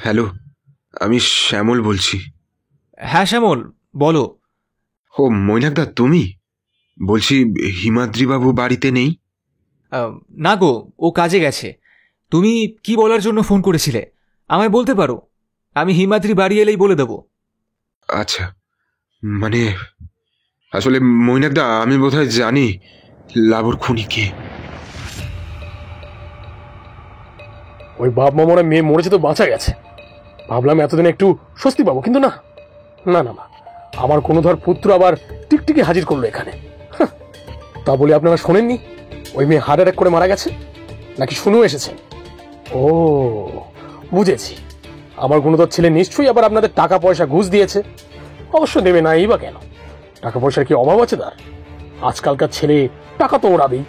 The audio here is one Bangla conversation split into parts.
হ্যালো, আমি শ্যামল বলছি। হ্যাঁ শ্যামল, বলো। ও মৈনাকদা, তুমি? বলছি, হিমাদ্রিবাবু বাড়িতে নেই? না গো, ও কাজে গেছে। তুমি কি বলার জন্য ফোন করেছিলে আমায় বলতে পারো? আমি হিমাদ্রি বাড়ি এলেই বলে দেবো। আচ্ছা, মানে আসলে মৈনাকদা, আমি বোধহয় জানি লাবর খুনি কে। ওই বাপ মামরা মেয়ে মরেছে তো বাঁচা গেছে, ভাবলাম এতদিন একটু স্বস্তি পাবো, কিন্তু না না না না, আমার কোনো ধর পুত্র আবার টিকটিকি হাজির করলো এখানে। তা বলে আপনারা শোনেননি ওই মেয়ে হার্ট অ্যাটাক করে মারা গেছে? নাকি শুনেও এসেছেন? ও বুঝেছি, আমার গুণধর ছেলে নিশ্চয়ই আবার আপনাদের টাকা পয়সা ঘুষ দিয়েছে। অবশ্য দেবে নাই বা কেন, টাকা পয়সার কি অভাব আছে তার? আজকালকার ছেলে টাকা তো ওড়াবেই।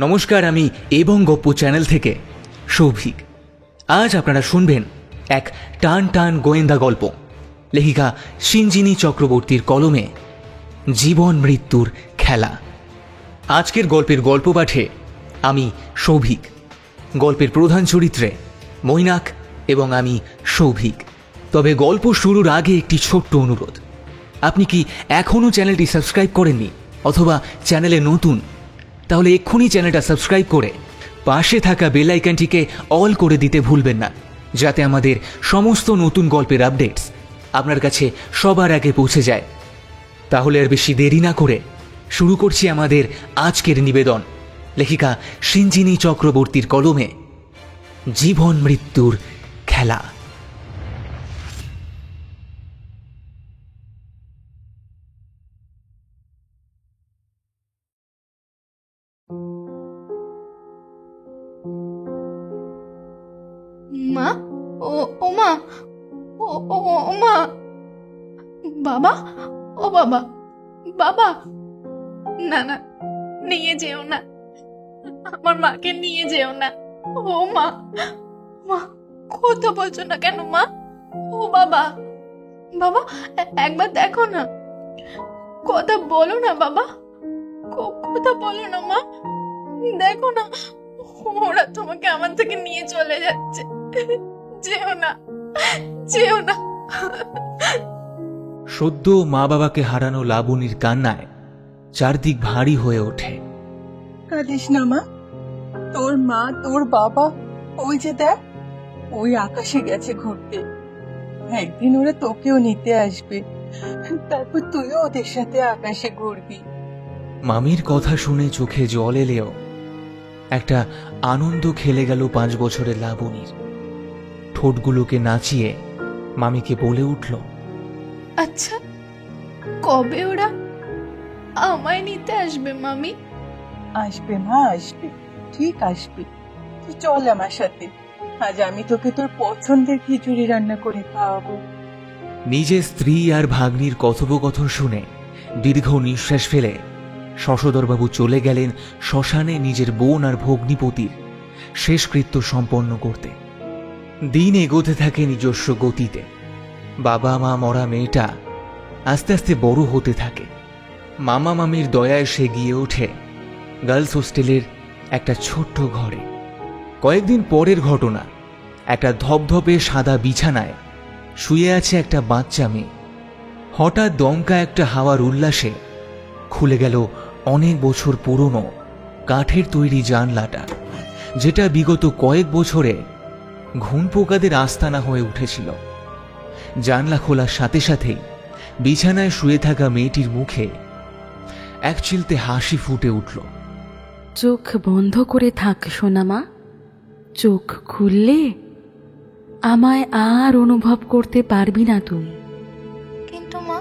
নমস্কার, আমি এবং গপ্পু চ্যানেল থেকে সৌভিক। আজ আপনারা শুনবেন এক টান টান গোয়েন্দা গল্প, লেখিকা সিঞ্জিনী চক্রবর্তীর কলমে জীবন মৃত্যুর খেলা। আজকের গল্পের গল্প পাঠে আমি সৌভিক, গল্পের প্রধান চরিত্রে মৈনাক এবং আমি সৌভিক। তবে গল্প শুরুর আগে একটি ছোট্ট অনুরোধ, আপনি কি এখনও চ্যানেলটি সাবস্ক্রাইব করেননি অথবা চ্যানেলে নতুন, তাহলে এক্ষুনি চ্যানেলটা সাবস্ক্রাইব করে পাশে থাকা বেল আইকনটিকে অল করে দিতে ভুলবেন না, যাতে আমাদের সমস্ত নতুন গল্পের আপডেটস আপনার কাছে সবার আগে পৌঁছে যায়। তাহলে আর বেশি দেরি না করে শুরু করছি আমাদের আজকের নিবেদন, লেখিকা সিঞ্জিনী চক্রবর্তীর কলমে জীবন মৃত্যুর খেলা। মা, ও ও মা, ও ও ও মা, বাবা, ও বাবা, বাবা, না না, নিয়ে যেও না, আমার মাকে নিয়ে যেও না। ও মা, মা, কথা বলছো না কেন মা? ও বাবা, বাবা, একবার দেখো না, কথা বলো না বাবা, কথা বলো না মা, দেখো না, ওরা তোমাকে আমার থেকে নিয়ে চলে যাচ্ছে, যেও না, যেও না। সদ্য মা বাবাকে হারানো লাবণীর কান্নায় চারদিক ভারী হয়ে ওঠে। কাঁদিস না মা, তোর মা তোর বাবা ওই যে দেখ, ওই আকাশে গেছে ঘুরতে। একদিন ওরা তোকেও নিতে আসবে, তারপর তুইও ওদের সাথে আকাশে ঘুরবি। মামির কথা শুনে চোখে জল এলেও একটা আনন্দ খেলে গেল 5 বছরের লাবণীর। ঠোঁটগুলোকে নাচিয়ে মামিকে বলে উঠল, আচ্ছা, কবে ওরা আমায় নিতে আসবে মামি? আসবে মা, আসবে, ঠিক আসবে। তুই চল আমার সাথে, আজ আমি তোকে তোর পছন্দের খিচুড়ি রান্না করে খাওয়াবো। নিজের স্ত্রী আর ভাগ্নির কথোপকথন শুনে দীর্ঘ নিঃশ্বাস ফেলে শশধরবাবু চলে গেলেন শ্মশানে নিজের বোন আর ভগ্নিপতির শেষকৃত্য সম্পন্ন করতে। দিন এগোতে থাকে নিজস্ব গতিতে। বাবা মা মরা মেয়েটা আস্তে আস্তে বড় হতে থাকে। মামা মামির দয়ায় সে গিয়ে ওঠে গার্লস হোস্টেলের একটা ছোট্ট ঘরে। কয়েকদিন পরের ঘটনা, একটা ধপধপে সাদা বিছানায় শুয়ে আছে একটা বাচ্চা মেয়ে। হঠাৎ দমকা একটা হাওয়ার উল্লাসে খুলে গেল অনেক বছর পুরনো কাঠের তৈরি জানলাটা, যেটা বিগত কয়েক বছরে ঘুণ পোকাদের আস্তানা হয়ে উঠেছিল। জানলা খোলার সাথে সাথেই বিছানায় শুয়ে থাকা মেয়েটির মুখে এক চিলতে হাসি ফুটে উঠল। চোখ বন্ধ করে থাক সোনামা, চোখ খুললে আমায় আর অনুভব করতে পারবি না তুই। কিন্তু মা,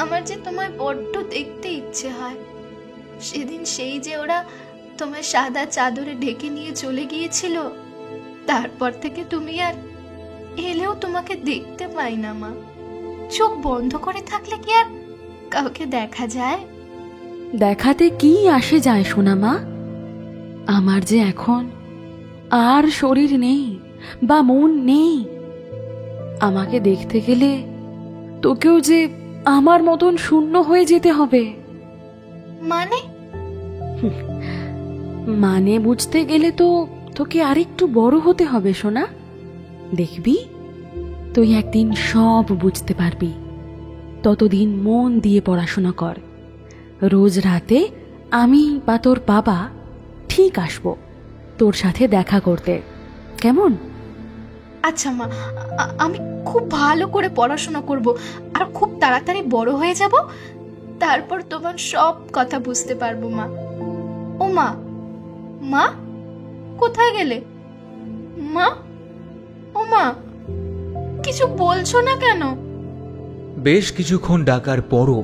আমার যে তোমায় বড্ড দেখতে ইচ্ছে হয়। সেদিন সেই যে ওরা তোমার সাদা চাদরে ঢেকে নিয়ে চলে গিয়েছিল, তারপর থেকে তুমি আর এলেও তোমাকে দেখতে পাই না মা। চোখ বন্ধ করে থাকলে কি আর কাউকে দেখা যায়? দেখাতে কি আসে যায় সোনামা, আমার যে এখন আর শরীর নেই বা মন নেই। আমাকে দেখতে গেলে তোকেও যে আমার মতন শূন্য হয়ে যেতে হবে। মানে? মানে বুঝতে গেলে তো তোকে আরেকটু বড় হতে হবে সোনা। দেখবি তুই একদিন সব বুঝতে পারবি। ততদিন মন দিয়ে পড়াশোনা কর। রোজ রাতে আমি বা তোর বাবা ঠিক আসবো তোর সাথে দেখা করতে, কেমন? আচ্ছা মা, আমি খুব ভালো করে পড়াশোনা করব আর খুব তাড়াতাড়ি বড় হয়ে যাব, তারপর তোমার সব কথা বুঝতে পারবো মা। ও মা, মা কোথায় গেলে? মা, ও মা, কিছু বলছো না কেন? বেশ কিছুক্ষণ ডাকার পরও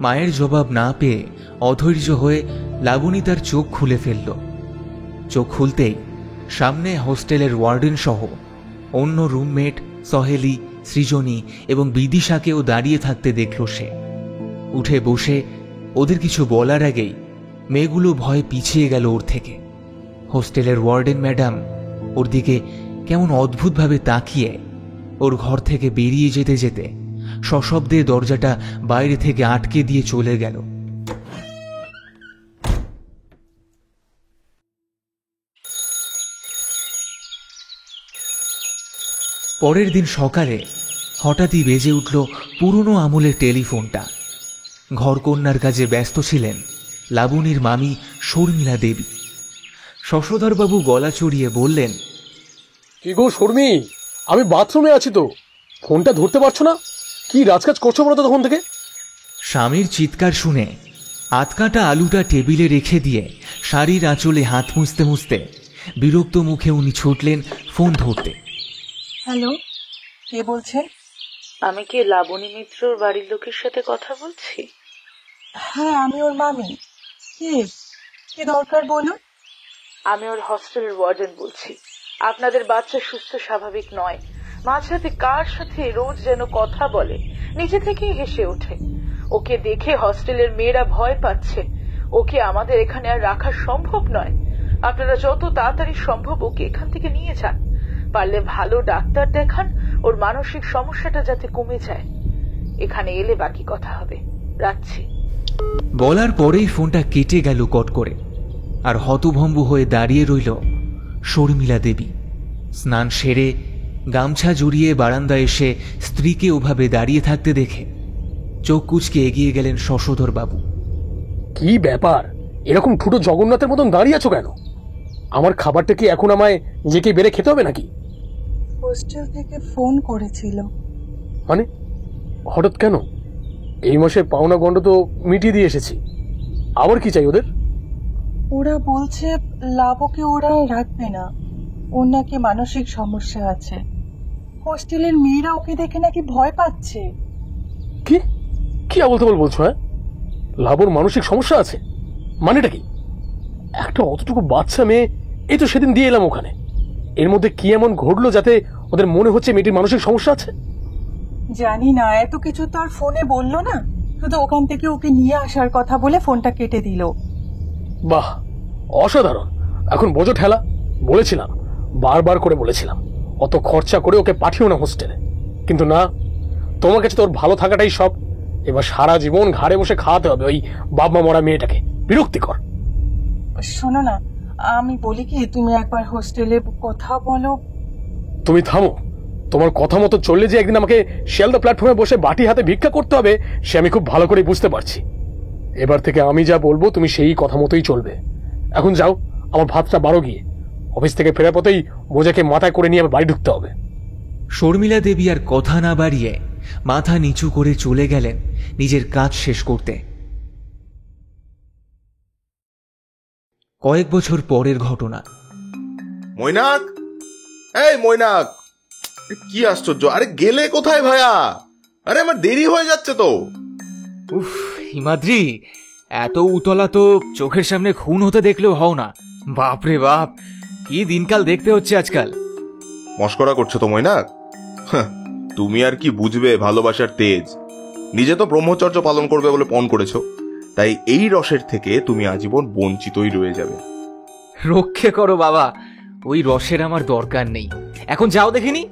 মায়ের জবাব না পেয়ে অধৈর্য হয়ে লাবণী তার চোখ খুলে ফেলল। চোখ খুলতেই সামনে হোস্টেলের ওয়ার্ডেন সহ অন্য রুমমেট সহেলি, সৃজনী এবং বিদিশাকেও দাঁড়িয়ে থাকতে দেখল সে। উঠে বসে ওদের কিছু বলার আগেই মেয়েগুলো ভয়ে পিছিয়ে গেল ওর থেকে। হোস্টেলের ওয়ার্ডেন ম্যাডাম ওর দিকে কেমন অদ্ভুতভাবে তাকিয়ে ওর ঘর থেকে বেরিয়ে যেতে যেতে সশব্দে দরজাটা বাইরে থেকে আটকে দিয়ে চলে গেল। পরের দিন সকালে হঠাৎই বেজে উঠল পুরনো আমলের টেলিফোনটা। ঘরকন্যার কাজে ব্যস্ত ছিলেন লাবণীর মামি শর্মিলা দেবী। শশধরবাবু গলা চড়িয়ে বললেন, কি গো শর্মি, আমি বাথরুমে আছি তো, ফোনটা ধরতে পারছো না? কি রাজকাজ করছো বলো তো তখন থেকে? স্বামীর চিৎকার শুনে আধকাটা আলুটা টেবিলে রেখে দিয়ে শাড়ির আঁচলে হাত মুছতে মুছতে বিরক্ত মুখে উনি ছুটলেন ফোন ধরতে। হ্যালো, কে বলছেন? আমি কি লাবণী মিত্রর বাড়ির লোকের সাথে কথা বলছি? হ্যাঁ, আমি ওর মামি। কি দরকার বলুন? আমি ওর হস্টেলের ওয়ার্ডেন বলছি। আপনাদের বাচ্চা সুস্থ স্বাভাবিক নয়, মাঝরাতে কার সাথে রোজ যেন কথা বলে, নিজে থেকেই হেসে ওঠে। ওকে দেখে হস্টেলের মেয়েরা ভয় পাচ্ছে। ওকে আমাদের এখানে আর রাখা সম্ভব নয়। আপনারা যত তাড়াতাড়ি সম্ভব ওকে এখান থেকে নিয়ে যান। পারলে ভালো ডাক্তার দেখান, ওর মানসিক সমস্যাটা যাতে কমে যায়। এখানে এলে বাকি কথা হবে। রাখছি। বলার পরেই ফোনটা কেটে গেল কট করে, আর হতভম্ব হয়ে দাঁড়িয়ে রইল শর্মিলা দেবী। স্নান সেরে গামছা জড়িয়ে বারান্দায় এসে স্ত্রীকে ওভাবে দাঁড়িয়ে থাকতে দেখে চোখ কুঁচকে এগিয়ে গেলেন শশধর বাবু। কি ব্যাপার, এরকম ঠুটো জগন্নাথের মতন দাঁড়িয়ে আছো কেন? আমার খাবারটা কি এখন আমায় নিজেকে বেড়ে খেতে হবে নাকি? হোস্টেল থেকে ফোন করেছিল। মানে হঠাৎ কেন? এই মাসে পাওনা গন্ড তো মিটিয়ে দিয়ে এসেছি, আবার কি চাই ওদের? ওরা বলছে লাবকে ওরা রাখবে না, ওর নাকি মানসিক সমস্যা আছে। হোস্টেলের মেয়েরা ওকে দেখে নাকি ভয় পাচ্ছে। কি কি আবল তাবল বলছো? হ্যাঁ, লাবর মানসিক সমস্যা আছে মানেটা কি? একটা অতটুকু বাচ্চা মেয়ে, এই তো সেদিন দিয়ে এলাম ওখানে। এর মধ্যে কি এমন ঘটলো যাতে ওদের মনে হচ্ছে মেয়েটির মানসিক সমস্যা আছে? জানি না, এত কিছু তো আর ফোনে বললো না, শুধু ওখান থেকে ওকে নিয়ে আসার কথা বলে ফোনটা কেটে দিল। বাহ, অসাধারণ। এখন বোঝো ঠেলা। বলেছিলাম, বারবার করে বলেছিলাম, অত খরচা করে ওকে পাঠিও না হোস্টেলে। কিন্তু না, তোমার কাছে তোর ভালো থাকাটাই সব। এবার সারা জীবন ঘাড়ে বসে খাওয়াতে হবে ওই বাবা মরা মেয়েটাকে। বিরক্তিকর। শোনো না, আমি বলি কি, তুমি একবার হোস্টেলে কথা বলো। তুমি থামো। তোমার কথা মতো চললে যে একদিন আমাকে শিয়ালদা প্ল্যাটফর্মে বসে বাটি হাতে ভিক্ষা করতে হবে, সে আমি খুব ভালো করে বুঝতে পারছি। এবার থেকে আমি যা বলবো তুমি সেই কথা মতোই চলবে। এখন যাও, আমার ভাতটা বারো গিয়ে। অফিস থেকে ফেরার পথেই বোঝাকে মাথায় করে নিয়ে বাড়ি ঢুকতে হবে। শর্মিলা দেবী আর কথা না বাড়িয়ে মাথা নিচু করে চলে গেলেন নিজের কাজ শেষ করতে। কয়েক বছর পরের ঘটনা। মৈনাক, এই মৈনাক, কি আশ্চর্য! আরে গেলে কোথায় ভাইয়া? আরে আমার দেরি হয়ে যাচ্ছে তো। উফ হিমাদ্রি, এত উতলা তো চোখের সামনে খুন হতে দেখলেও হও না। বাপরে বাপ, কি দিনকাল দেখতে হচ্ছে আজকাল। মস্করা করছো তো মৈনাক? তুমি আর কি বুঝবে ভালোবাসার তেজ। নিজে তো ব্রহ্মচর্য পালন করবে বলে পণ করেছো, তাই এই রসের থেকে তুমি আজীবন বঞ্চিতই রয়ে যাবে। রক্ষে করো বাবা, ওই রসের আমার দরকার নেই। এখন যাও দেখিনি,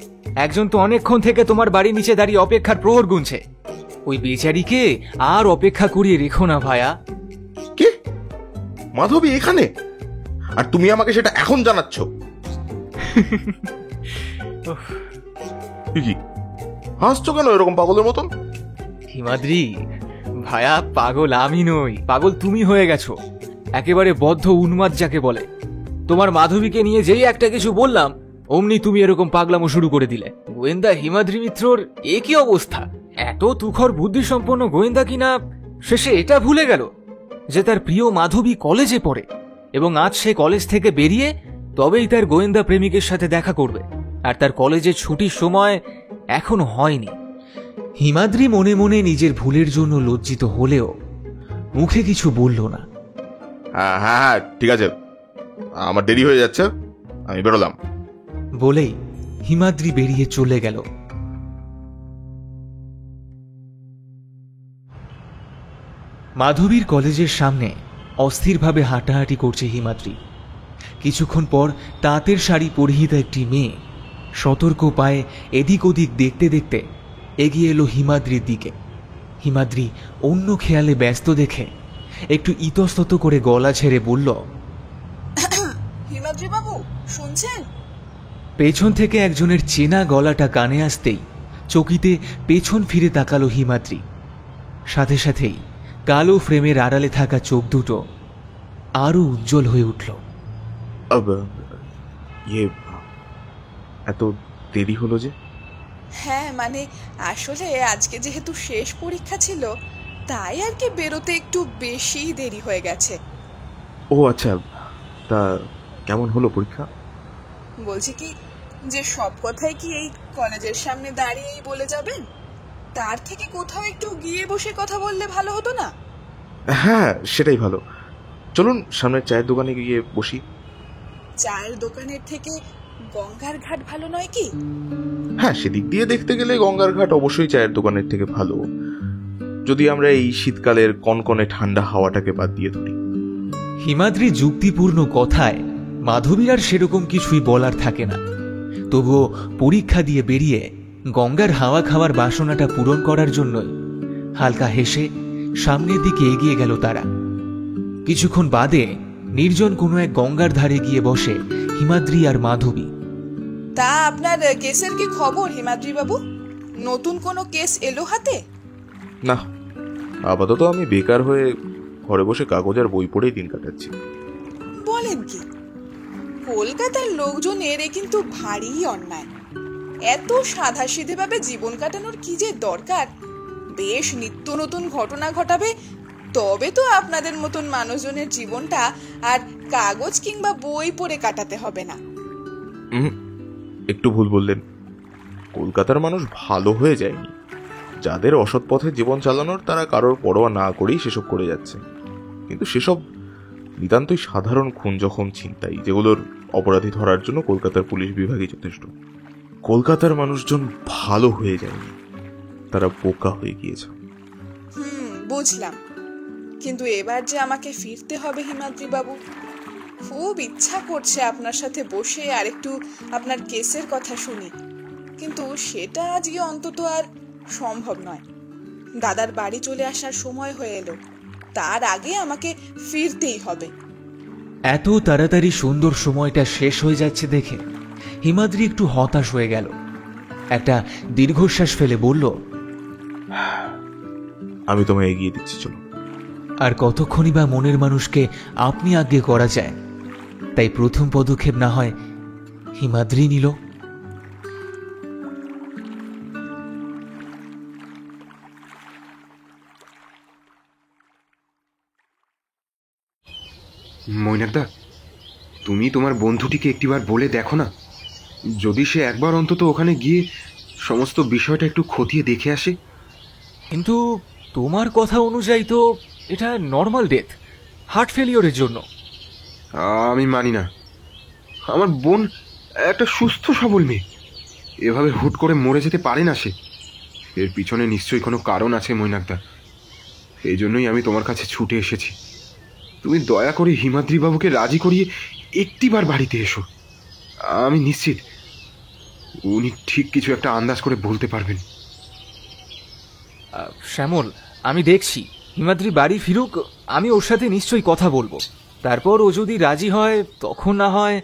একজন তো অনেকক্ষণ থেকে তোমার বাড়ির নিচে দাঁড়িয়ে অপেক্ষার প্রহর গুনছে। ওই বেচারিকে আর অপেক্ষা করিয়ে রেখো না ভায়া। কি, মাধবী এখানে? আর তুমি আমাকে সেটা এখন জানাচ্ছ? কি হাসছো কেন এরকম পাগলের মতন? হিমাদ্রি ভায়া, পাগল আমি নই, পাগল তুমি হয়ে গেছো। একেবারে বদ্ধ উন্মাদ যাকে বলে। তোমার মাধবীকে নিয়ে যেই একটা কিছু বললাম অমনি তুমি এরকম পাগলামো শুরু করে দিলে। গোয়েন্দা হিমাদ্রি মিত্রর এ কি অবস্থা? এত তুখর বুদ্ধিসম্পন্ন গোয়েন্দা কিনা শেষে এটা ভুলে গেল যে তার প্রিয় মাধবী কলেজে পড়ে এবং আজ সে কলেজ থেকে বেরিয়ে তবেই তার গোয়েন্দা প্রেমিকের সাথে দেখা করবে, আর তার কলেজের ছুটির সময় এখনো হয়নি। হিমাদ্রি মনে মনে নিজের ভুলের জন্য লজ্জিত হলেও মুখে কিছু বলল না। হ্যাঁ হ্যাঁ হ্যাঁ, ঠিক আছে, আমার দেরি হয়ে যাচ্ছে, আমি বেরোলাম। বলেই হিমাদ্রি বেরিয়ে চলে গেল। মাধবীর কলেজের সামনে অস্থিরভাবে হাঁটাহাঁটি করছে হিমাদ্রি। কিছুক্ষণ পর তাঁতের শাড়ি পরিহিত একটি মেয়ে সতর্ক পায়ে এদিক ওদিক দেখতে দেখতে এগিয়ে এলো হিমাদ্রির দিকে। হিমাদ্রি অন্য খেয়ালে ব্যস্ত দেখে একটু ইতস্তত করে গলা ছেড়ে বলল, হিমাদ্রি বাবু শুনছেন? পেছন থেকে একজনের চেনা গলাটা কানে আসতেই চকিতে পেছন ফিরে তাকালো হিমাদ্রি। সাথে সাথেই কালো ফ্রেমের আড়ালে থাকা চোখ দুটো আরো উজ্জ্বল হয়ে উঠল। এত দেরি হলো যে? হ্যাঁ মানে আসলে আজকে যেহেতু শেষ পরীক্ষা ছিল তাই আর কি বেরোতে একটু বেশি দেরি হয়ে গেছে। ও আচ্ছা, তা কেমন হলো পরীক্ষা? বলছি কি যে সব কথাই কি এই কলেজের সামনে দাঁড়িয়েই বলে যাবেন? তার থেকে কোথাও একটু গিয়ে বসে কথা বললে ভালো হতো না? হ্যাঁ সেটাই ভালো, চলুন সামনের চায়ের দোকানে গিয়ে বসি। চায়ের দোকানের থেকে গঙ্গার ঘাট ভালো নয় কি? হ্যাঁ, সেদিক দিয়ে দেখতে গেলে গঙ্গার ঘাট অবশ্যই চায়ের দোকানের থেকে ভালো, যদি আমরা এই শীতকালের কনকনে ঠান্ডা হাওয়াটাকে বাদ দিয়ে ধরি। হিমাদ্রি যুক্তিপূর্ণ কথায় মাধবীর আর সেরকম কিছুই বলার থাকে না। তবুও পরীক্ষা দিয়ে বেরিয়ে গঙ্গার হাওয়া খাওয়ার বাসনাটা পূরণ করার জন্যই হালকা হেসে সামনের দিকে এগিয়ে গেল তারা। কিছুক্ষণ বাদে নির্জন কোনো এক গঙ্গার ধারে গিয়ে বসে হিমাদ্রি আর মাধবী। তা আপনার কেসের কি খবর হিমাদ্রি বাবু? নতুন কোনো কেস এলো হাতে? না, আপাতত আমি বেকার হয়ে ঘরে বসে কাগজ আর বই পড়েই দিন কাটাচ্ছি। বলেন কি? কলকাতার লোকজনের এ কিন্তু ভারী অন্যায়। এত সাধাসিধে ভাবে জীবন কাটানোর কি যে দরকার। বেশ নিত্য নতুন ঘটনা ঘটাবে তবে তো আপনাদের মতন মানুষজনের জীবনটা আর কাগজ কিংবা বই পড়ে কাটাতে হবে না। একটু ভুল বললেন, কলকাতার মানুষ ভালো হয়ে যায়নি। যাদের অসৎ পথে জীবন চালানোর তারা কারোর পরোয়া না করেই সেসব করে যাচ্ছে, কিন্তু সেসব নিতান্তই সাধারণ খুন জখম ছিনতাই, যেগুলোর অপরাধী ধরার জন্য কলকাতার পুলিশ বিভাগই যথেষ্ট। কলকাতার মানুষজন ভালো হয়ে যায়নি, তারা বোকা হয়ে গিয়েছে। বুঝলাম, কিন্তু এবার যে আমাকে ফিরতে হবে হিমাদ্রি বাবু। খুব ইচ্ছা করছে আপনার সাথে বসে আর একটু আপনার কেসের কথা শুনি, কিন্তু সেটা আজকে অন্তত আর সম্ভব নয়। দাদার বাড়ি চলে আসার সময় হয়ে এলো, তার আগে আমাকে ফিরতেই হবে। এত তাড়াতাড়ি সুন্দর সময়টা শেষ হয়ে যাচ্ছে দেখে হিমাদ্রি একটু হতাশ হয়ে গেল। একটা দীর্ঘশ্বাস ফেলে বলল, আমি তোমায় এগিয়ে দিচ্ছি, চলো। আর কতক্ষণই বা মনের মানুষকে আপনি আজ্ঞে করা যায়, তাই প্রথম পদক্ষেপ না হয় হিমাদ্রি নিল। মৈনাকদা, তুমি তোমার বন্ধুটিকে একটিবার বলে দেখো না, যদি সে একবার অন্তত ওখানে গিয়ে সমস্ত বিষয়টা একটু খতিয়ে দেখে আসে। কিন্তু তোমার কথা অনুযায়ী তো এটা নর্মাল ডেথ, হার্ট ফেলিওরের জন্য। আমি মানি না, আমার বোন একটা সুস্থ সবল মেয়ে, এভাবে হুট করে মরে যেতে পারে না সে। এর পিছনে নিশ্চয়ই কোনো কারণ আছে মৈনাকদা, এই জন্যই আমি তোমার কাছে ছুটে এসেছি। তুমি দয়া করে হিমাদ্রি বাবুকে রাজি করিয়ে একটিবার বাড়িতে এসো, আমি নিশ্চিত উনি ঠিক কিছু একটা আন্দাজ করে বলতে পারবেন। শ্যামল, আমি দেখছি হিমাদ্রি বাড়ি ফিরুক, আমি ওর সাথে নিশ্চয়ই কথা বলবো। তারপর ও যদি রাজি হয় তখন না হয়।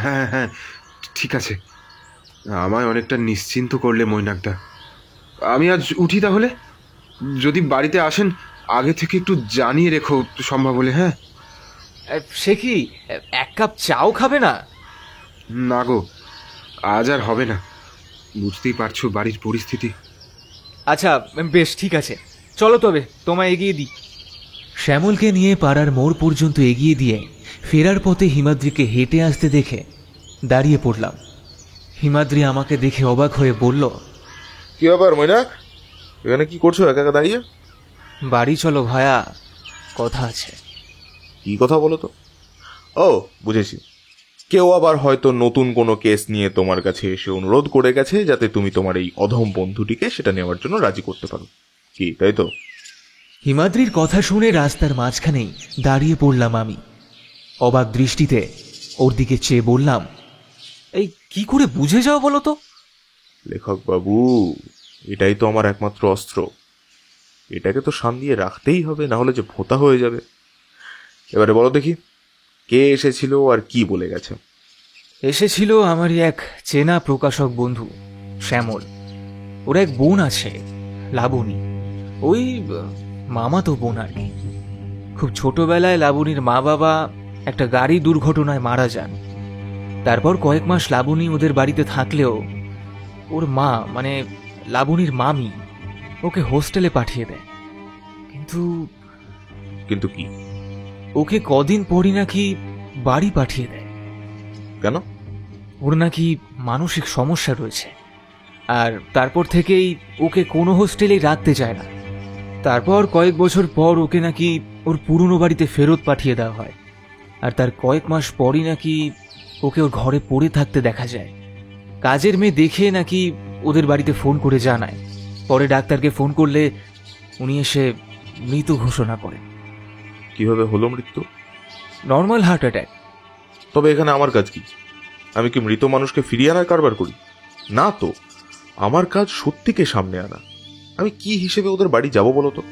হ্যাঁ হ্যাঁ, ঠিক আছে। আমায় অনেকটা নিশ্চিন্ত করলে মৈনাকদা। আমি আজ উঠি তাহলে। যদি বাড়িতে আসেন আগে থেকে একটু জানিয়ে রেখো সম্ভব হলে। হ্যাঁ। সে কি, এক কাপ চাও খাবে না? না গো, আজ আর হবে না। বুঝতেই পারছো বাড়ির পরিস্থিতি। আচ্ছা বেশ, ঠিক আছে, চলো তবে তোমায় এগিয়ে দিই। শ্যামলকে নিয়ে পাড়ার মোড় পর্যন্ত এগিয়ে দিয়ে ফেরার পথে হিমাদ্রিকে হেঁটে আসতে দেখে দাঁড়িয়ে পড়লাম। হিমাদ্রি আমাকে দেখে অবাক হয়ে বলল, কি ব্যাপার মৈনাক, এখানে কি করছো একা একা দাঁড়িয়ে? বাড়ি চলো ভায়া, কথা আছে। কি কথা বলো তো? ও বুঝেছি, কেউ আবার হয়তো নতুন কোনো কেস নিয়ে তোমার কাছে এসে অনুরোধ করে গেছে যাতে তুমি তোমার এই অধম বন্ধুটিকে সেটা নেওয়ার জন্য রাজি করতে পারো, কি তাই তো? হিমাদ্রির কথা শুনে রাস্তার মাঝখানেই দাঁড়িয়ে পড়লাম আমি। অবাক দৃষ্টিতে ওর দিকে চেয়ে বললাম, এই কি করে বুঝে যাও বলো তো? লেখক বাবু, এটাই তো আমার একমাত্র অস্ত্র। এটাকে তো সান দিয়ে রাখতেই হবে, না হলে যে ভোঁতা হয়ে যাবে। এবারে বলো দেখি, কে এসেছিল আর কি বলে গেছে? এসেছিল আমারই এক চেনা প্রকাশক বন্ধু শ্যামল। ওর এক বোন আছে লাবণী, ওই মামাতো বোন আর কি। খুব ছোটবেলায় লাবণীর মা বাবা একটা গাড়ি দুর্ঘটনায় মারা যান। তারপর কয়েক মাস লাবণী ওদের বাড়িতে থাকলেও ওর মা, মানে লাবণীর মামি, ওকে হোস্টেলে পাঠিয়ে দেয়। কিন্তু কিন্তু কি? ওকে কদিন পরই নাকি বাড়ি পাঠিয়ে দেয়। কেন? ওর নাকি মানসিক সমস্যা রয়েছে, আর তারপর থেকেই ওকে কোনো হোস্টেলেই রাখতে চায় না। তারপর কয়েক বছর পর ওকে নাকি ওর পুরনো বাড়িতে ফেরত পাঠিয়ে দেওয়া হয়, আর তার কয়েক মাস পরই নাকি ওকে ওর ঘরে পড়ে থাকতে দেখা যায়। কাজের মেয়ে দেখে নাকি ওদের বাড়িতে ফোন করে জানায়। পরে ডাক্তারকে ফোন করলে উনি এসে মৃত ঘোষণা করেন। কিভাবে হলো মৃত্যু? Normal heart attack. তবে এখানে আমার কাজ কি? আমি কি মৃত মানুষকে ফিরিয়ে আনার কারবার করি? না তো, আমার কাজ সত্যিকে সামনে আনা। আমি কি হিসেবে ওদের বাড়ি যাব বলো তো?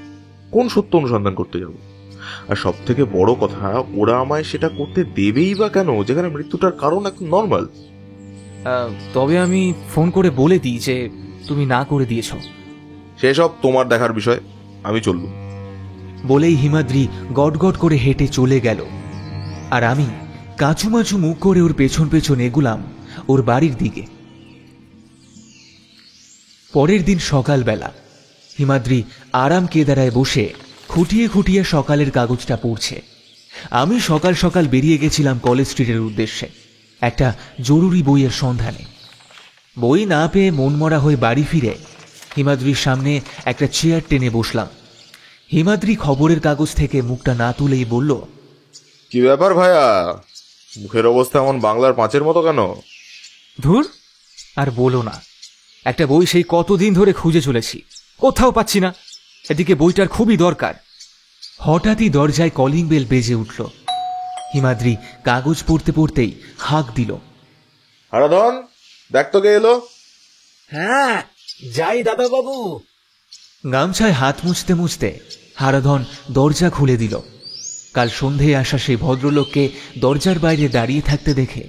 কোন সত্য অনুসন্ধান করতে যাব? আর সব থেকে বড় কথা, ওরা আমায় সেটা করতে দেবেই বা কেন, যেখানে মৃত্যুটার কারণ এখন নর্মাল? তবে আমি ফোন করে বলে দিই যে তুমি না করে দিয়েছ। সেসব তোমার দেখার বিষয়, আমি চললুম। বলেই হিমাদ্রি গটগট করে হেঁটে চলে গেল, আর আমি কাঁচুমাচু মুখ করে ওর পেছন পেছন এগুলাম ওর বাড়ির দিকে। পরের দিন সকালবেলা হিমাদ্রি আরাম কেদারায় বসে খুঁটিয়ে খুঁটিয়ে সকালের কাগজটা পড়ছে। আমি সকাল সকাল বেরিয়ে গেছিলাম কলেজ স্ট্রিটের উদ্দেশ্যে একটা জরুরি বইয়ের সন্ধানে। বই না পেয়ে মনমরা হয়ে বাড়ি ফিরে হিমাদ্রির সামনে একটা চেয়ার টেনে বসলাম। হিমাদ্রি খবরের কাগজ থেকে মুখটা না তুলেই বলল, কি ব্যাপার ভাইয়া, মুখের অবস্থা এমন বাংলার পাঁচের মতো কেন? ধুর, আর বলো না, একটা বই সেই কতদিন ধরে খুঁজে চলেছি, কোথাও পাচ্ছি না। এদিকে বইটার খুবই দরকার। হঠাৎই দরজায় কলিং বেল বেজে উঠল। হিমাদ্রি কাগজ পড়তে পড়তেই হাঁক দিল, হারাধন, দেখ তো কে এলো। হ্যাঁ, যাই দাদা বাবু। গামছায় হাত মুছতে মুছতে হারাধন দরজা খুলে দিল। কাল সন্ধেয় আসা সেই ভদ্রলোককে দরজার বাইরে দাঁড়িয়ে থাকতে দেখে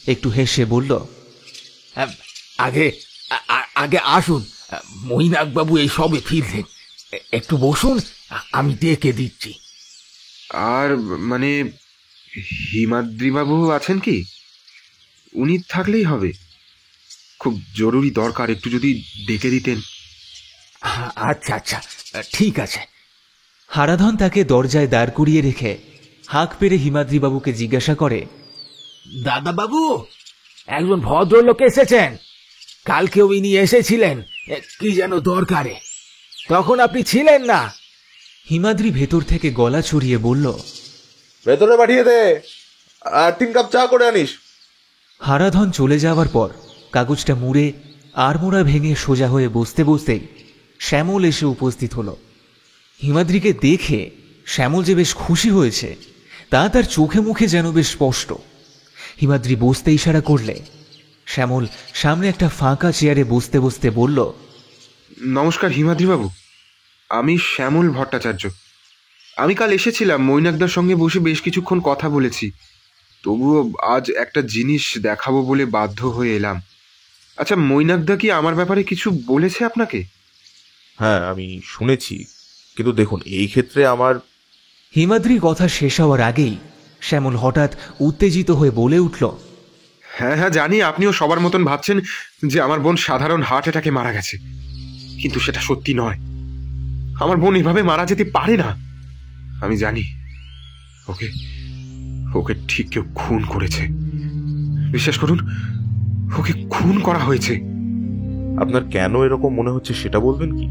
একটু হেসে বলল, আগে আগে আসুন, মৈনাক বাবু এই সবে ফিরলেন। একটু বসুন, আমি ডেকে দিচ্ছি। আর মানে হিমাদ্রি বাবু আছেন কি? উনি থাকলেই হবে, খুব জরুরি দরকার, একটু যদি ডেকে দিতেন। আচ্ছা আচ্ছা, ঠিক আছে। হারাধন তাকে দরজায় দাঁড় করিয়ে রেখে হাঁক পেরে হিমাদ্রি বাবুকে জিজ্ঞাসা করে, দাদা বাবু, একজন ভদ্রলোক এসেছেন। কালকেও ইনি এসেছিলেন কি যেন দরকারে, তখন আপনি ছিলেন না। হিমাদ্রি ভেতর থেকে গলা ছড়িয়ে বলল, ভেতরে পাঠিয়ে দে, আর 3 কাপ চা করে আনিস। হারাধন চলে যাওয়ার পর কাগজটা মুড়ে আড়মোড়া ভেঙে সোজা হয়ে বসতে বসতেই শ্যামল এসে উপস্থিত হলো। হিমাদ্রিকে দেখে শ্যামল যে বেশ খুশি হয়েছে তা তার চোখে মুখে যেন বেশ স্পষ্ট। হিমাদ্রি বসতে ইশারা করলে শ্যামল সামনে একটা ফাঁকা চেয়ারে বসতে বসতে বলল, নমস্কার হিমাদ্রি বাবু, আমি শ্যামল ভট্টাচার্য। আমি কাল এসেছিলাম, মৈনাকদার সঙ্গে বসে বেশ কিছুক্ষণ কথা বলেছি। তবুও আজ একটা জিনিস দেখাবো বলে বাধ্য হয়ে এলাম। আচ্ছা, মৈনাকদা কি আমার ব্যাপারে কিছু বলেছে আপনাকে? হ্যাঁ, আমি শুনেছি, কিন্তু দেখুন এই ক্ষেত্রে আমার... হিমাদ্রির কথা শেষ হওয়ার আগেই শ্যামল হঠাৎ উত্তেজিত হয়ে বলে উঠল, হ্যাঁ হ্যাঁ জানি, আপনিও সবার মতন ভাবছেন যে আমার বোন সাধারণ হার্ট অ্যাটাকে মারা গেছে, কিন্তু সেটা সত্যি নয়। আমার বোন এভাবে মারা যেতে পারে না। আমি জানি ওকে ওকে ঠিক কেউ খুন করেছে। বিশ্বাস করুন, ওকে খুন করা হয়েছে। আপনার কেন এরকম মনে হচ্ছে সেটা বলবেন কি?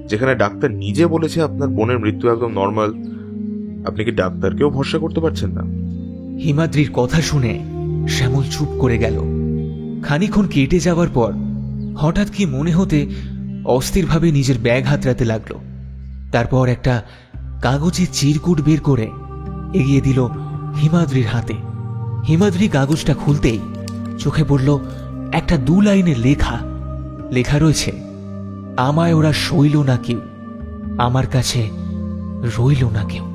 যেখানে ডাক্তার নিজে বলেছে আপনার বোনের মৃত্যু একদম নর্মাল, আপনি কি ডাক্তারকেও ভরসা করতে পারছেন না? হিমাদ্রির কথা শুনে শ্যামল চুপ করে গেল। খানিকক্ষণ কেটে যাওয়ার পর হঠাৎ কি মনে হতে অস্থিরভাবে নিজের ব্যাগ হাতড়াতে লাগলো। তারপর একটা কাগজে চিরকুট বের করে এগিয়ে দিল হিমাদ্রির হাতে। হিমাদ্রি কাগজটা খুলতেই চোখে পড়ল একটা 2 লাইনের লেখা। লেখা রয়েছে, আমায় ওরা সইল না কেউ, আমার কাছে রইল না কেউ।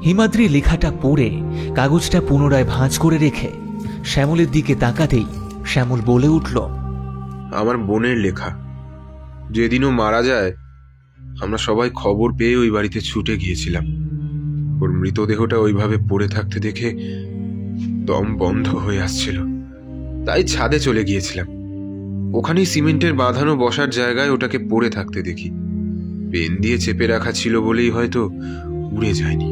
হিমাদ্রি লেখাটা পড়ে কাগজটা পুনরায় ভাঁজ করে রেখে শ্যামলের দিকে তাকাতেই শ্যামল বলে উঠল, আমার বোনের লেখা। যেদিনও মারা যায় আমরা সবাই খবর পেয়ে ওই বাড়িতে ছুটে গিয়েছিলাম। ওর মৃতদেহটা ওইভাবে পড়ে থাকতে দেখে দম বন্ধ হয়ে আসছিল, তাই ছাদে চলে গিয়েছিলাম। ওখানেই সিমেন্টের বাঁধানো বসার জায়গায় ওটাকে পড়ে থাকতে দেখি। পেন দিয়ে চেপে রাখা ছিল বলেই হয়তো উড়ে যায়নি।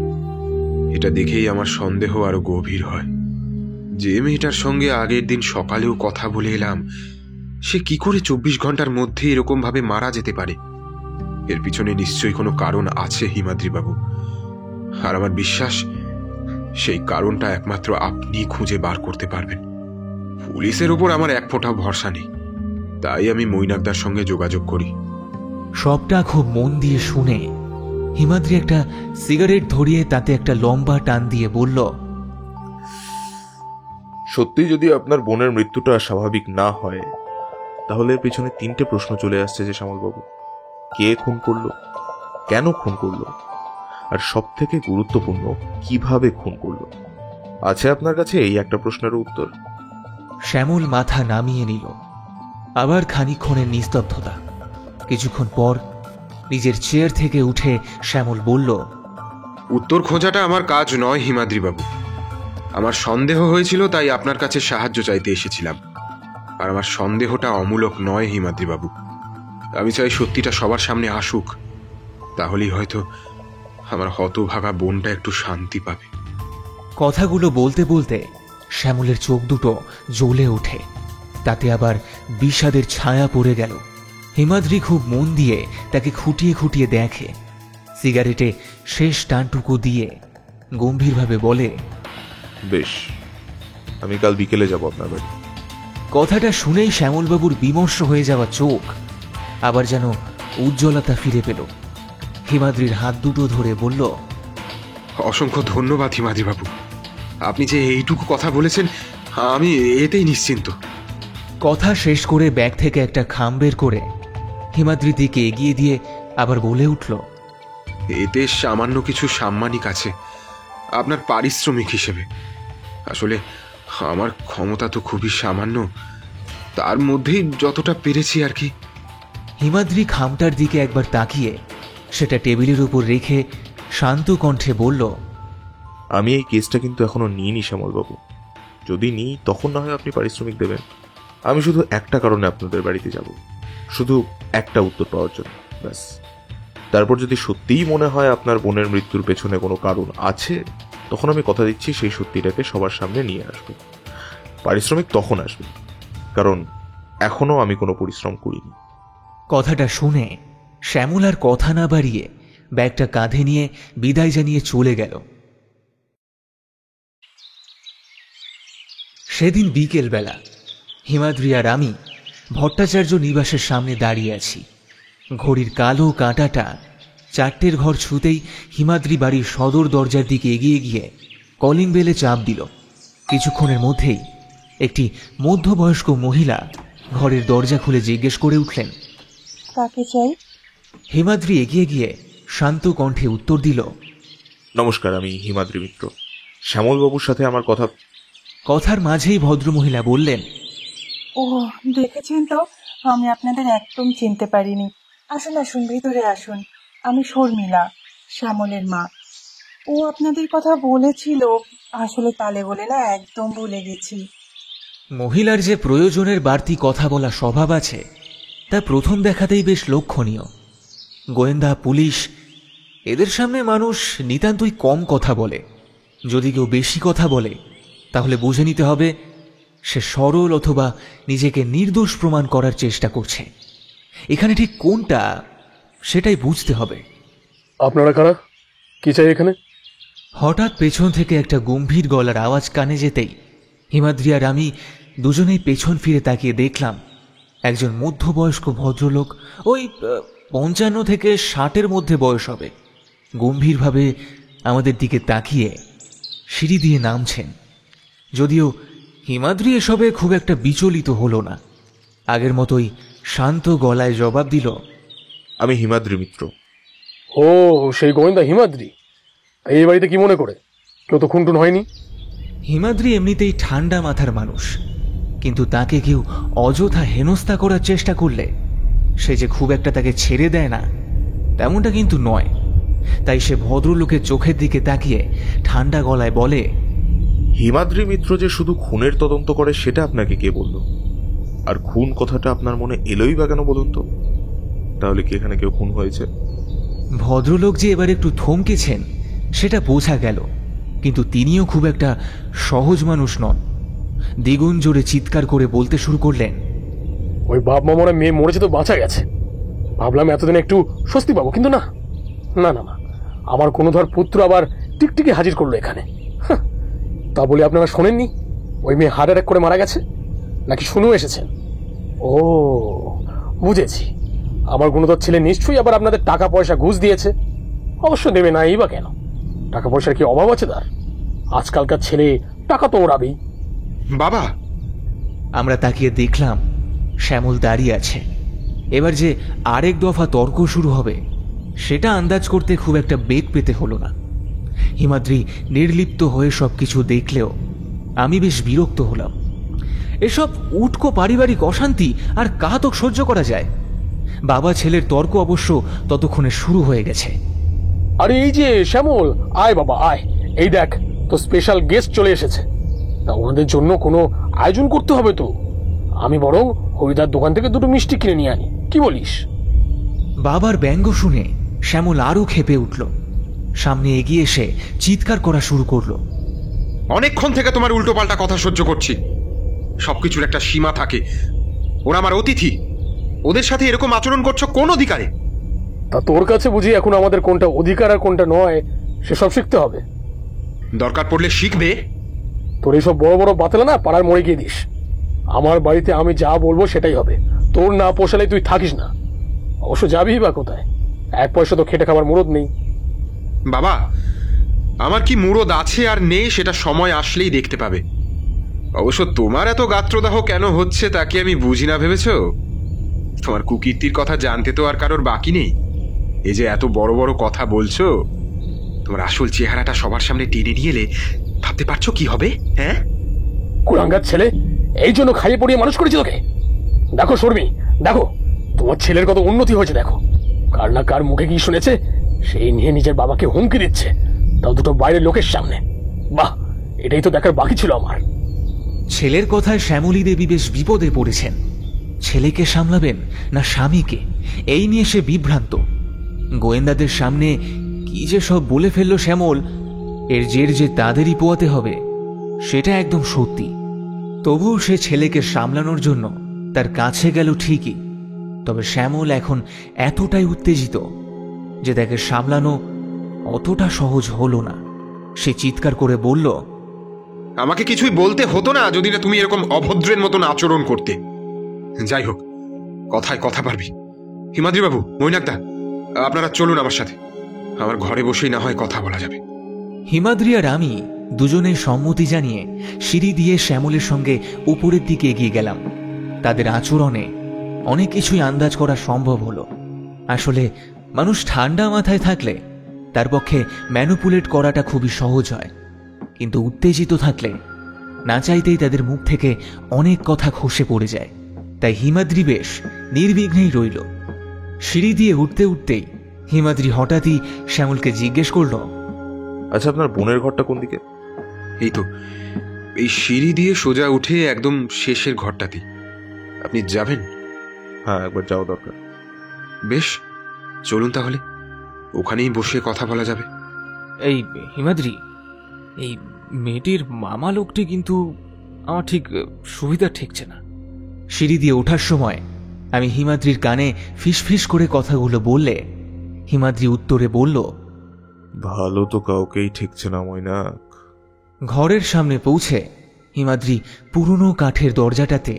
এটা দেখেই আমার সন্দেহ আরো গভীর হয়। যে মেয়েটার সঙ্গে আগের দিন সকালেও কথা বলে এলাম, সে কি করে 24 ঘন্টার মধ্যে এরকম ভাবে মারা যেতে পারে? এর পিছনে নিশ্চয়ই কোনো কারণ আছে হিমাদ্রি বাবু, আর আমার বিশ্বাস সেই কারণটা একমাত্র আপনি খুঁজে বার করতে পারবেন। পুলিশের উপর আমার এক ফোঁটাও ভরসা নেই, তাই আমি মৈনাকদার সঙ্গে যোগাযোগ করি। সবটা খুব মন দিয়ে শুনে হিমাদ্রি একটা সিগারেট ধরিয়ে তাতে একটা লম্বা টান দিয়ে বলল, সত্যি যদি আপনার বোনের মৃত্যুটা স্বাভাবিক না হয়, তাহলে এর পিছনে 3টে প্রশ্ন চলে আসছে যে শ্যামলবাবু, কে খুন করলো, কেন খুন করলো, আর সব থেকে গুরুত্বপূর্ণ কিভাবে খুন করলো। আছে আপনার কাছে এই একটা প্রশ্নের উত্তর? শ্যামল মাথা নামিয়ে নিল। আবার খানিকক্ষণের নিস্তব্ধতা। কিছুক্ষণ পর নিজের চেয়ার থেকে উঠে শ্যামল বলল, উত্তর খোঁজাটা আমার কাজ নয় হিমাদ্রি বাবু। আমার সন্দেহ হয়েছিল, তাই আপনার কাছে সাহায্য চাইতে এসেছিলাম। আর আমার সন্দেহটা অমূলক নয় হিমাদ্রি বাবু। আমি চাই সত্যিটা সবার সামনে আসুক, তাহলেই হয়তো আমার হতভাগা বোনটা একটু শান্তি পাবে। কথাগুলো বলতে বলতে শ্যামলের চোখ দুটো জ্বলে ওঠে, তাতে আবার বিষাদের ছায়া পড়ে গেল। হিমাদ্রি খুব মন দিয়ে তাকে খুঁটিয়ে খুঁটিয়ে দেখে। সিগারেটে শেষ টানটুকু দিয়ে গম্ভীরভাবে বলে, বেশ, আমি কাল বিকেলে যাব আপনার বাড়ি। কথাটা শুনেই শ্যামলবাবুর বিমর্ষ হয়ে যাওয়া চোখ আবার যেন উজ্জ্বলতা ফিরে পেল। হিমাদ্রির হাত দুটো ধরে বলল, অসংখ্য ধন্যবাদ হিমাদ্রি বাবু। আপনি যে এইটুকু কথা বলেছেন, আমি এতেই নিশ্চিন্ত। কথা শেষ করে ব্যাগ থেকে একটা খাম বের করে হিমাদ্রির দিকে এগিয়ে দিয়ে আবার বলে উঠল, এতে সামান্য কিছু সাম্মানিক আছে আপনার পারিশ্রমিক হিসেবে। আসলে আমার ক্ষমতা তো খুবই সামান্য, তার মধ্যেই যতটা পেরেছি আর কি। হিমাদ্রি খামটার দিকে একবার তাকিয়ে সেটা টেবিলের উপর রেখে শান্ত কণ্ঠে বলল, আমি এই কেসটা কিন্তু এখনো নিইনি শ্যামলবাবু। যদি নিই তখন না হয় আপনি পারিশ্রমিক দেবেন। আমি শুধু একটা কারণে আপনাদের বাড়িতে যাব, শুধু একটা উত্তর পাওয়ার জন্য, ব্যাস। তারপর যদি সত্যিই মনে হয় আপনার বোনের মৃত্যুর পেছনে কোনো কারণ আছে, তখন আমি কথা দিচ্ছি সেই সত্যিটাকে সবার সামনে নিয়ে আসবো। পারিশ্রমিক তখন আসবে, কারণ এখনো আমি কোনো পরিশ্রম করিনি। কথাটা শুনে শ্যামল আর কথা না বাড়িয়ে ব্যাগটা কাঁধে নিয়ে বিদায় জানিয়ে চলে গেল। সেদিন বিকেল বেলা হিমাদ্রি আর আমি ভট্টাচার্য নিবাসের সামনে দাঁড়িয়ে আছি। ঘড়ির কালো কাঁটাটা 4টের ঘর ছুতেই হিমাদ্রি বাড়ির সদর দরজার দিকে এগিয়ে গিয়ে কলিং বেলে চাপ দিল। কিছুক্ষণের মধ্যেই একটি মধ্যবয়স্ক মহিলা ঘরের দরজা খুলে জিজ্ঞেস করে উঠলেন, কাকে চাই? হিমাদ্রি এগিয়ে গিয়ে শান্ত কণ্ঠে উত্তর দিল, নমস্কার, আমি হিমাদ্রি মিত্র। শ্যামলবাবুর সাথে আমার কথা। কথার মাঝেই ভদ্রমহিলা বললেন, ও দেখেছেন তো, আমি আপনাদের একদম চিনতে পারিনি। আসুন আসুন, ভিতরে আসুন। আমি শর্মিলা, শ্যামলের মা। ও আপনাদের কথা বলেছিল, আসলে তালে বলে না একদম ভুলে গেছি। মহিলার যে প্রয়োজনের বাড়তি কথা বলা স্বভাব আছে তা প্রথম দেখাতেই বেশ লক্ষণীয়। গোয়েন্দা, পুলিশ এদের সামনে মানুষ নিতান্তই কম কথা বলে। যদি কেউ বেশি কথা বলে তাহলে বুঝে নিতে হবে সে সরল অথবা নিজেকে নির্দোষ প্রমাণ করার চেষ্টা করছে। এখানে ঠিক কোনটা সেটাই বুঝতে হবে। আপনারা কারা? কি চাই এখানে? হঠাৎ পেছন থেকে একটা গম্ভীর গলার আওয়াজ কানে যেতেই হিমাদ্রি আর আমি দুজনেই পেছন ফিরে তাকিয়ে দেখলাম একজন মধ্যবয়স্ক ভদ্রলোক, ওই 55 থেকে 60-এর মধ্যে বয়স হবে, গম্ভীরভাবে আমাদের দিকে তাকিয়ে সিঁড়ি দিয়ে নামছেন। যদিও হিমাদ্রি এসবে খুব একটা বিচলিত হলো না, আগের মতোই শান্ত গলায় জবাব দিল, আমি হিমাদ্রি মিত্র। ও, সেই গোয়েন্দা হিমাদ্রি। এই বাড়িতে কি মনে করে? কেউ তো খুনটুন হয়নি? হিমাদ্রি এমনিতেই ঠান্ডা মাথার মানুষ, কিন্তু তাকে কেউ অযথা হেনস্থা করার চেষ্টা করলে সে যে খুব একটা তাকে ছেড়ে দেয় না তেমনটা কিন্তু নয়। তাই সে ভদ্রলোকের চোখের দিকে তাকিয়ে ঠান্ডা গলায় বলে, হিমাদ্রি মিত্র যে শুধু খুনের তদন্ত করে সেটা আপনাকে কে বলল? আর খুন কথাটা আপনার মনে এলোই বা কেন বলুন তো? তাহলে কি এখানে কেউ খুন হয়েছে? ভদ্রলোক যে এবার একটু থমকেছেন সেটা বোঝা গেল, কিন্তু তিনিও খুব একটা সহজ মানুষ নন। দ্বিগুণ জোরে চিৎকার করে বলতে শুরু করলেন, ওই বাপ মামরা মেয়ে মরেছে তো বাঁচা গেছে। ভাবলাম এতদিন একটু স্বস্তি পাবো, কিন্তু না না না না, আমার কোনো ধর পুত্র আবার টিকটিকি হাজির করলো এখানে। তা বলে আপনারা শোনেননি ওই মেয়ে হার্ট অ্যাটাক করে মারা গেছে? নাকি শুনেও এসেছেন? ও বুঝেছি, আমার গুণধর ছেলে নিশ্চয়ই আবার আপনাদের টাকা পয়সা ঘুষ দিয়েছে। অবশ্য দেবে না, এই বা কেন? টাকা পয়সার কি অভাব আছে তার? আজকালকার ছেলে টাকা তো ওড়াবেই। বাবা, আমরা তাকিয়ে দেখলাম শ্যামল দাঁড়িয়ে আছে। এবার যে আরেক দফা তর্ক শুরু হবে সেটা আন্দাজ করতে খুব একটা বেগ পেতে হলো না। হিমাদ্রি নির্লিপ্ত হয়ে সবকিছু দেখলেও আমি বেশ বিরক্ত হলাম। এসব উটকো পারিবারিক অশান্তি আর কাহাতক সহ্য করা যায়? বাবা ছেলের তর্ক অবশ্য ততক্ষণে শুরু হয়ে গেছে। আরে এই যে শ্যামল, আয় বাবা আয়, এই দেখ তো স্পেশাল গেস্ট চলে এসেছে। তা ওনাদের জন্য কোনো আয়োজন করতে হবে তো। আমি বরং হরিদার দোকান থেকে দুটো মিষ্টি কিনে নিয়ে আনি, কি বলিস? বাবার ব্যঙ্গ শুনে শ্যামল আরও ক্ষেপে উঠল, সামনে এগিয়ে এসে চিৎকার করা শুরু করলো, অনেকক্ষণ থেকে তোমার উল্টোপাল্টা কথা সহ্য করছি। সবকিছুর একটা সীমা থাকে। ওরা আমার অতিথি, ওদের সাথে এরকম আচরণ করছো কোন অধিকারে? তা তোর কাছে বুঝি এখন আমাদের কোনটা অধিকার আর কোনটা নয় সেসব শিখতে হবে? দরকার পড়লে শিখবে। তোর এইসব বড় বড় বাতলা না পাড়ার মোড়ে গিয়ে দিস। আমার বাড়িতে আমি যা বলবো সেটাই হবে। তোর না পোষালে তুই থাকিস না। অবশ্য যাবি বা কোথায়? এক পয়সা তো খেটে খাবার মুরদ নেই। বাবা, আমার কি মুরদ আছে আর নেই সেটা সময় আসলেই দেখতে পাবে। অবশ্য তোমার এত গাত্রদাহ কেন হচ্ছে তা কি আমি বুঝি না ভেবেছ? তোমার কুকীর্তির কথা জানতে তো আর কারোর বাকি নেই। এই যে এত বড় বড় কথা বলছো, তোমার আসল চেহারাটা সবার সামনে টেনে নিয়ে এলে ভাবতে পারছো কি হবে? হ্যাঁ, কুলাঙ্গার ছেলে, এই জন্য খাইয়ে পড়িয়ে মানুষ করেছি তোকে। দেখো শর্মি, দেখো তোমার ছেলের কত উন্নতি হয়েছে। দেখো কার না কার মুখে কি শুনেছে, সেই নিয়ে নিজের বাবাকে হুমকি দিচ্ছে, তাও দুটো বাইরের লোকের সামনে। বাহ, এটাই তো দেখার বাকি ছিল আমার। ছেলের কথায় শ্যামলী দেবী বেশ বিপদে পড়েছেন। ছেলেকে সামলাবেন না স্বামীকে, এই নিয়ে সে বিভ্রান্ত। গোয়েন্দাদের সামনে কি যে সব বলে ফেললো শ্যামল, এর জের যে তাদেরই পোয়াতে হবে সেটা একদম সত্যি। তবুও সে ছেলেকে সামলানোর জন্য তার কাছে গেল ঠিকই, তবে শ্যামল এখন এতটাই উত্তেজিত যে তাকে সামলানো অতটা সহজ হলো না। সে চিৎকার করে বলল, আমাকে কিছুই বলতে হতো না যদি না তুমি এরকম অভদ্রের মতন আচরণ করতে। যাই হোক, কথায় কথা পারবি। হিমাদ্রি বাবু, মৈনাকদা, আপনারা চলুন আমার সাথে। আমার ঘরে বসেই না হয় কথা বলা যাবে। হিমাদ্রি আর আমি দুজনেই সম্মতি জানিয়ে সিঁড়ি দিয়ে শ্যামলের সঙ্গে উপরের দিকে এগিয়ে গেলাম। তাদের আচরণে অনেক কিছুই আন্দাজ করা সম্ভব হলো। আসলে মানুষ ঠান্ডা মাথায় থাকলে তার পক্ষে ম্যানুপুলেট করাটা খুবই সহজ হয়, কিন্তু উত্তেজিত থাকলে না চাইতেই তাদের মুখ থেকে অনেক কথা খসে পড়ে যায়। তাই হিমাদ্রি বেশ নির্বিঘ্নেই রইল। সিঁড়ি দিয়ে উঠতে উঠতেই হিমাদ্রি হঠাৎই শ্যামলকে জিজ্ঞেস করল, আচ্ছা, আপনার বোনের ঘরটা কোন দিকে? এই তো এই সিঁড়ি দিয়ে সোজা উঠে একদম শেষের ঘরটাতেই। আপনি যাবেন? হ্যাঁ, একবার যাওয়া দরকার। বেশ, চলুন তাহলে, ওখানেই বসে কথা বলা যাবে। এই হিমাদ্রি, এই মেয়েটির মামা লোকটি কিন্তু আমার ঠিক সুবিধা ঠেকছে না। সিঁড়ি দিয়ে ওঠার সময় আমি হিমাদ্রির কানে ফিসফিস করে কথাগুলো বললে হিমাদ্রি উত্তরে বলল, ভালো তো কাউকেই ঠেকছে না মৈনাক। ঘরের সামনে পৌঁছে হিমাদ্রি পুরনো কাঠের দরজাটাতে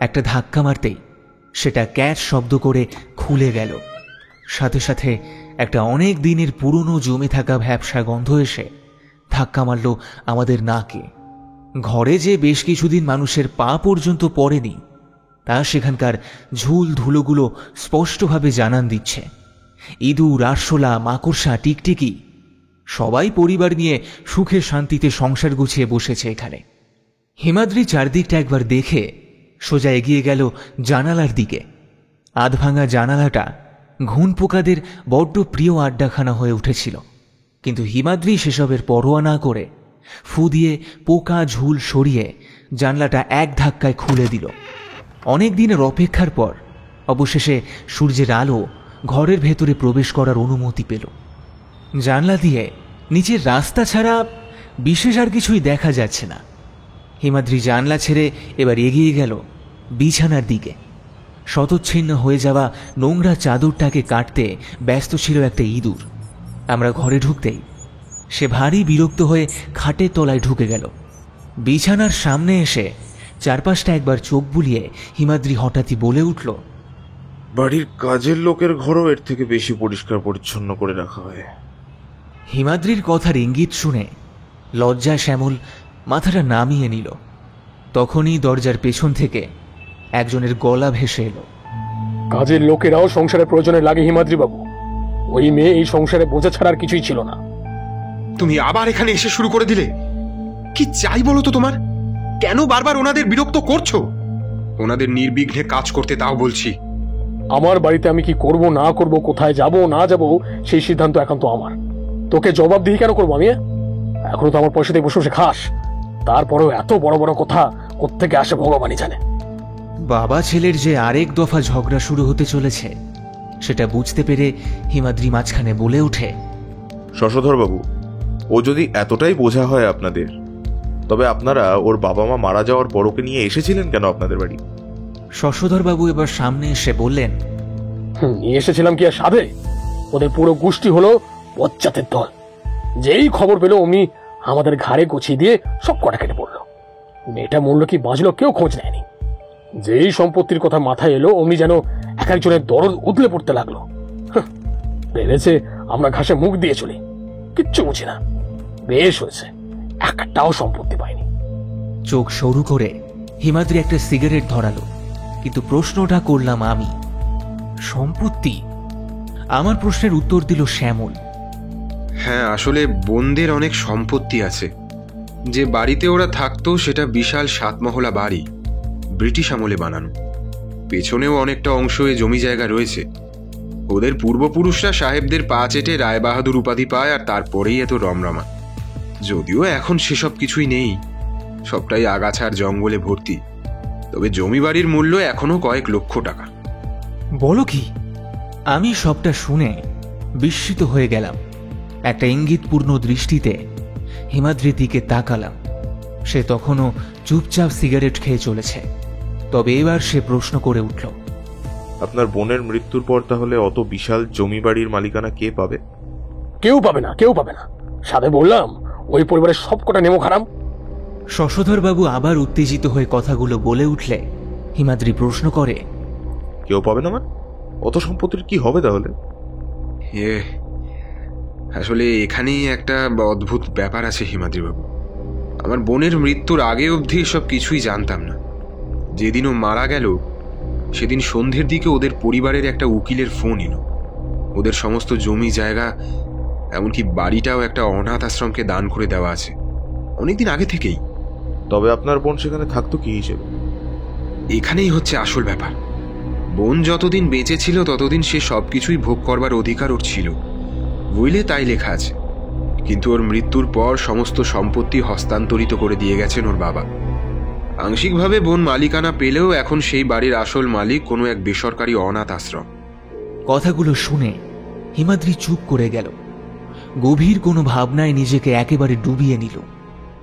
একটা ধাক্কা মারতেই সেটা ক্যাচ শব্দ করে খুলে গেল। সাথে সাথে একটা অনেক দিনের পুরনো জমে থাকা ভ্যাপসা গন্ধ এসে ধাক্কা মারল আমাদের নাকে। ঘরে যে বেশ কিছুদিন মানুষের পা পর্যন্ত পড়েনি তা সেখানকার ঝুল ধুলোগুলো স্পষ্টভাবে জানান দিচ্ছে। ইঁদুর, আরশোলা, মাকড়সা, টিকটিকি সবাই পরিবার নিয়ে সুখে শান্তিতে সংসার গুছিয়ে বসেছে এখানে। হিমাদ্রি চারদিকটা একবার দেখে সোজা এগিয়ে গেল জানালার দিকে। আধভাঙা জানালাটা ঘুণ পোকাদের বড্ড প্রিয় আড্ডাখানা হয়ে উঠেছিল, কিন্তু হিমাদ্রি সেসবের পরোয়া না করে ফু দিয়ে পোকা ঝুল সরিয়ে জানলাটা এক ধাক্কায় খুলে দিল। অনেক দিনের অপেক্ষার পর অবশেষে সূর্যের আলো ঘরের ভেতরে প্রবেশ করার অনুমতি পেল। জানলা দিয়ে নিচের রাস্তা ছাড়া বিশেষ আর কিছুই দেখা যাচ্ছে না। হিমাদ্রি জানলা ছেড়ে এবার এগিয়ে গেল বিছানার দিকে। শতচ্ছিন্ন হয়ে যাওয়া নোংরা চাদরটাকে কাটতে ব্যস্ত ছিল একটা ইঁদুর। আমরা ঘরে ঢুকতেই সে ভারী বিরক্ত হয়ে খাটের তলায় ঢুকে গেল। বিছানার সামনে এসে চারপাশটা একবার চোখ বুলিয়ে হিমাদ্রি হঠাৎই বলে উঠল, বাড়ির কাজের লোকের ঘরও এর থেকে বেশি পরিষ্কার পরিচ্ছন্ন করে রাখা হয়। হিমাদ্রির কথার ইঙ্গিত শুনে লজ্জায় শ্যামল মাথাটা নামিয়ে নিল। তখনই দরজার পেছন থেকে একজনের গলা ভেসে এলো, কাজের লোকেরাও সংসারের প্রয়োজনে লাগে হিমাদ্রি বাবু। ওই মেয়ে এই সংসারে বোঝা ছাড়া আর কিছুই ছিল না। তুমি আবার এখানে এসে শুরু করে দিলে। কি চাই বলো তো তোমার? কেন বারবার ওনাদের বিরক্ত করছো? ওনাদের নির্বিঘ্নে কাজ করতে তাও বলছি। আমার বাড়িতে আমি কি করব না করব, কোথায় যাব না যাব, সেই সিদ্ধান্ত একান্ত আমার। তোকে জবাবদিহি কেন করবো আমি? এখনো তো আমার পয়সাতে বসে বসে খাস, তারপরেও এত বড় বড় কথা কোত্থেকে আসে ভগবানই জানে। বাবা ছেলের যে আরেক দফা ঝগড়া শুরু হতে চলেছে সেটা বুঝতে পেরে হিমাদ্রি মাঝখানে বলে ওঠে, শশধর বাবু, ও যদি এতটাই বোঝা হয় আপনাদের, তবে আপনারা ওর বাবা মা মারা যাওয়ার পর ওকে নিয়ে এসেছিলেন কেন আপনাদের বাড়ি? শশধরবাবু এবার সামনে এসে বললেন, নিয়ে এসেছিলাম কি আর সাধে? ওদের পুরো গোষ্ঠী হলো বচ্চাতের দল। যেই খবর পেল অমনি আমাদের ঘাড়ে গুছিয়ে দিয়ে সব কটা কেটে পড়লো। মেয়েটা মূল্য কি বাঁচলো কেউ খোঁজ নেয়নি। যেই সম্পত্তির কথা মাথায় এলো অমনি যেন এক একজনের দরদ উতলে পড়তে লাগলো। ভেবেছে আমরা ঘাসে মুখ দিয়ে চলি, কিচ্ছু বুঝি না। বেশ হয়েছে, একটাও সম্পত্তি পাইনি। চোখ সরু করে হিমাদ্রি একটা সিগারেট ধরালো, কিন্তু প্রশ্নটা করলাম আমি, সম্পত্তি? আমার প্রশ্নের উত্তর দিল শ্যামল, হ্যাঁ, আসলে বোনদের অনেক সম্পত্তি আছে। যে বাড়িতে ওরা থাকতো সেটা বিশাল 7 মহলা বাড়ি, ব্রিটিশ আমলে বানানো। পেছনেও অনেকটা অংশ এ জমি জায়গা রয়েছে। ওদের পূর্বপুরুষরা সাহেবদের পা চেটে রায় বাহাদুর উপাধি পায়, আর তারপরেই এত রমরমা। যদিও এখন সেসব কিছুই নেই, সবটাই আগাছার জঙ্গলে ভর্তি। তবে জমি বাড়ির মূল্য এখনো কয়েক লক্ষ টাকা। বলো কি? আমি সবটা শুনে বিস্মিত হয়ে গেলাম। একটা ইঙ্গিতপূর্ণ দৃষ্টিতে হিমাদ্রির দিকে তাকালাম। সে তখনও চুপচাপ সিগারেট খেয়ে চলেছে। তবে এবার সে প্রশ্ন করে উঠল, আপনার বোনের মৃত্যুর পর তাহলে অত বিশাল জমি বাড়ির মালিকানা কে পাবে? কেউ পাবে না, কেউ পাবে না। সাথে বললাম ওই পরিবারের সব কটা নেমো খারাপ। শশধরবাবু আবার উত্তেজিত হয়ে কথাগুলো বলে উঠলে হিমাদ্রি প্রশ্ন করে, কেউ পাবে না মানে? অত সম্পত্তির কি হবে তাহলে? আসলে এখানেই একটা অদ্ভুত ব্যাপার আছে হিমাদ্রি বাবু। আমার বোনের মৃত্যুর আগে অবধি সব কিছুই জানতাম না। যেদিন ও মারা গেল সেদিন সন্ধ্যের দিকে ওদের পরিবারের একটা উকিলের ফোন এলো। ওদের সমস্ত জমি জায়গা এমনকি বাড়িটাও একটা অনাথ আশ্রমকে দান করে দেওয়া আছে, অনেকদিন আগে থেকেই। তবে আপনার বোন সেখানে থাকতো কি হিসেবে? এখানেই হচ্ছে আসল ব্যাপার। বোন যতদিন বেঁচে ছিল ততদিন সে সবকিছুই ভোগ করবার অধিকার ওর ছিল, বুঝলে, তাই লেখা আছে। কিন্তু ওর মৃত্যুর পর সমস্ত সম্পত্তি হস্তান্তরিত করে দিয়ে গেছেন ওর বাবা। আংশিকভাবে বোন মালিকানা পেলেও এখন সেই বাড়ির আসল মালিক কোনো এক বেসরকারি অনাথ আশ্রম। কথাগুলো শুনে হিমাদ্রি চুপ করে গেল। গভীর কোনো ভাবনায় নিজেকে একেবারে ডুবিয়ে নিল।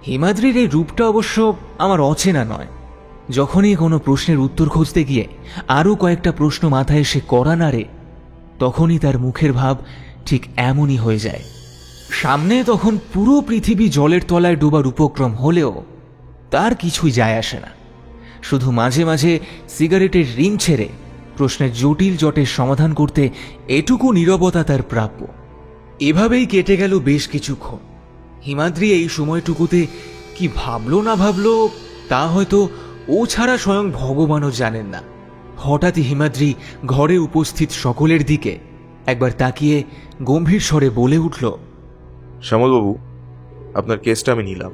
হিমাদ্রির এই রূপটা অবশ্য আমার অচেনা নয়। যখনই কোনো প্রশ্নের উত্তর খুঁজতে গিয়ে আরও কয়েকটা প্রশ্ন মাথায় এসে করা নাড়ে, তখনই তার মুখের ভাব ঠিক এমনই হয়ে যায়। সামনে তখন পুরো পৃথিবী জলের তলায় ডোবার উপক্রম হলেও তার কিছুই যায় আসে না। শুধু মাঝে মাঝে সিগারেটের রিং ছেড়ে প্রশ্নের জটিল জটের সমাধান করতে এটুকু নীরবতা তার প্রাপ্য। এভাবেই কেটে গেল বেশ কিছুক্ষণ। হিমাদ্রি এই সময়টুকুতে কি ভাবলো না ভাবলো তা হয়তো ও ছাড়া স্বয়ং ভগবানও জানেন না। হঠাৎই হিমাদ্রি ঘরে উপস্থিত সকলের দিকে একবার তাকিয়ে গম্ভীর স্বরে বলে উঠল, শ্যামলবাবু, আপনার কেসটা আমি নিলাম।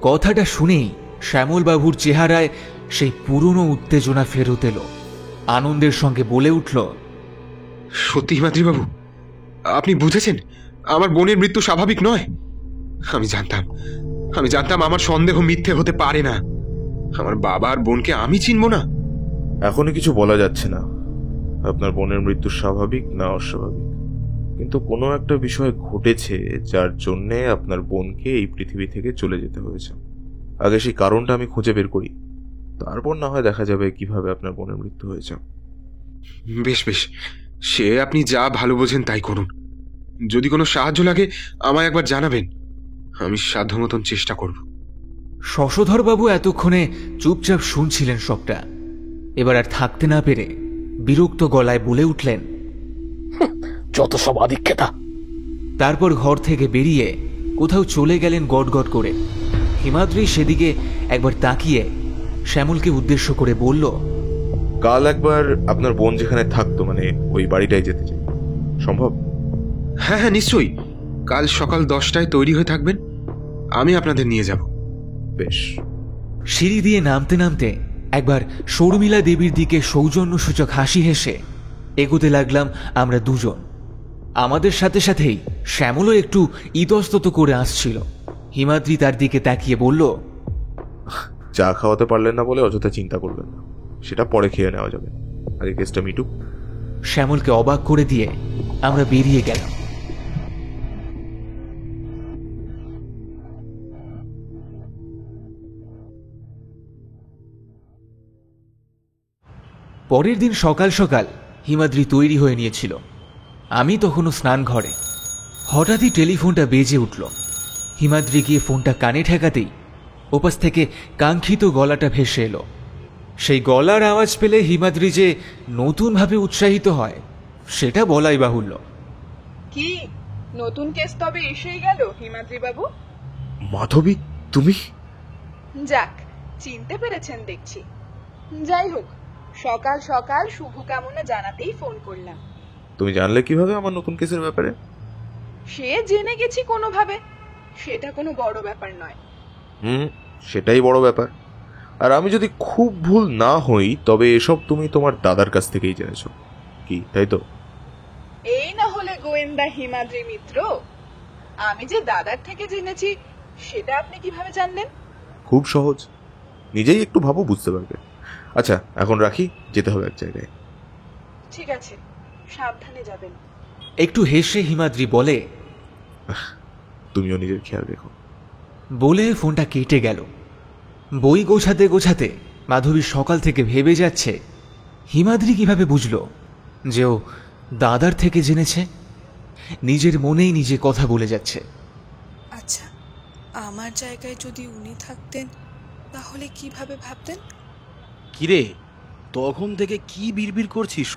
কথাটা শুনেই শ্যামলবাবুর চেহারায় সেই পুরনো উত্তেজনা ফেরত এলো। আনন্দের সঙ্গে বলে উঠল, সত্যি হিমাদ্রিবাবু, আপনি বুঝেছেন আমার বোনের মৃত্যু স্বাভাবিক নয়? আমি জানতাম আমার সন্দেহ মিথ্যে হতে পারে না। আমার বাবা আর বোনকে আমি চিনব না? এখনই কিছু বলা যাচ্ছে না আপনার বোনের মৃত্যু স্বাভাবিক না অস্বাভাবিক, কিন্তু কোনো একটা বিষয় ঘটেছে যার জন্যে আপনার বোনকে এই পৃথিবী থেকে চলে যেতে হয়েছে। আগে সেই কারণটা আমি খুঁজে বের করি, তারপর না হয় দেখা যাবে কিভাবে আপনার বোনের মৃত্যু হয়েছে। বেশ বেশ, সে আপনি যা ভালো বোঝেন তাই করুন। যদি কোনো সাহায্য লাগে আমায় একবার জানাবেন, আমি সাধ্য মতন চেষ্টা করব। শশধরবাবু এতক্ষণে চুপচাপ শুনছিলেন সবটা। এবার আর থাকতে না পেরে বিরক্ত গলায় বলে উঠলেন, যত সব আদিক্ষেতা। তারপর ঘর থেকে বেরিয়ে কোথাও চলে গেলেন গটগট করে। হিমাদ্রি সেদিকে একবার তাকিয়ে শ্যামলকে উদ্দেশ্য করে বলল, কাল একবার আপনার বোন যেখানে থাকতো মানে ওই বাড়িটাই যেতে চাই, সম্ভব? হ্যাঁ হ্যাঁ, নিশ্চয়ই। কাল সকাল 10টায় তৈরি হয়ে থাকবেন, আমি আপনাদের নিয়ে যাব। বেশ। সিঁড়ি দিয়ে নামতে নামতে একবার শর্মিলা দেবীর দিকে সৌজন্যসূচক হাসি হেসে এগোতে লাগলাম আমরা দুজন। আমাদের সাথে সাথেই শ্যামলও একটু ইতস্তত করে আসছিল। হিমাদ্রি তার দিকে তাকিয়ে বলল, চা খাওয়াতে পারলেন না বলে অযথা চিন্তা করবেন না, সেটা পরে খেয়ে নেওয়া যাবে, আগে কেসটা মিটুক। শ্যামলকে অবাক করে দিয়ে আমরা বেরিয়ে গেলাম। পরের দিন সকাল সকাল হিমাদ্রি তৈরি হয়ে নিয়েছিল। আমি তখনও স্নান ঘরে। হঠাৎই টেলিফোনটা বেজে উঠল। হিমাদ্রি গিয়ে ফোনটা কানে ঠেকাতেই ওপাশ থেকে কাঙ্ক্ষিত গলাটা ভেসে এলো। সেই গলার আওয়াজ পেলে হিমাদ্রি যে নতুনভাবে উৎসাহিত হয় সেটা বলাই বাহুল্য। কি নতুন কেস তবে এসেই গেল হিমাদ্রি বাবু? মাধবী, তুমি? যাক, চিনতে পেরেছেন দেখছি। যাই হোক, সকাল সকাল শুভকামনা জানাতেই ফোন করলাম। তুমি জানলে কিভাবে আমার নতুন কেসের ব্যাপারে? সে জেনে গেছি কোনোভাবে, সেটা কোনো বড় ব্যাপার নয়। সেটাই বড় ব্যাপার। আর আমি যদি খুব ভুল না হই তবে এসব তুমি তোমার দাদার কাছ থেকেই জেনেছো, কি তাই তো? এই না হলে গোয়েন্দা হিমাদ্রি মিত্র, আমি যে দাদার থেকে জেনেছি সেটা আপনি কিভাবে জানলেন? খুব সহজ, নিজেই একটু ভাবো বুঝতে পারবে। আচ্ছা, এখন রাখি, যেতে হবে এক জায়গায়। ঠিক আছে, সাবধানে যাবেন। একটু হেসে হিমাদ্রি বলে, তুমিও নিজের খেয়াল রেখো। বলে ফোনটা কেটে গেল। বই গোছাতে গোছাতে মাধবী সকাল থেকে ভেবে যাচ্ছে হিমাদ্রি কিভাবে বুঝলো যে ও দাদার থেকে জেনেছে। নিজের মনেই নিজে কথা বলে যাচ্ছে, আচ্ছা, আমার জায়গায় যদি উনি থাকতেন তাহলে কিভাবে ভাবতেন? কিরে, তখন থেকে কি বিড়বিড় করছিস?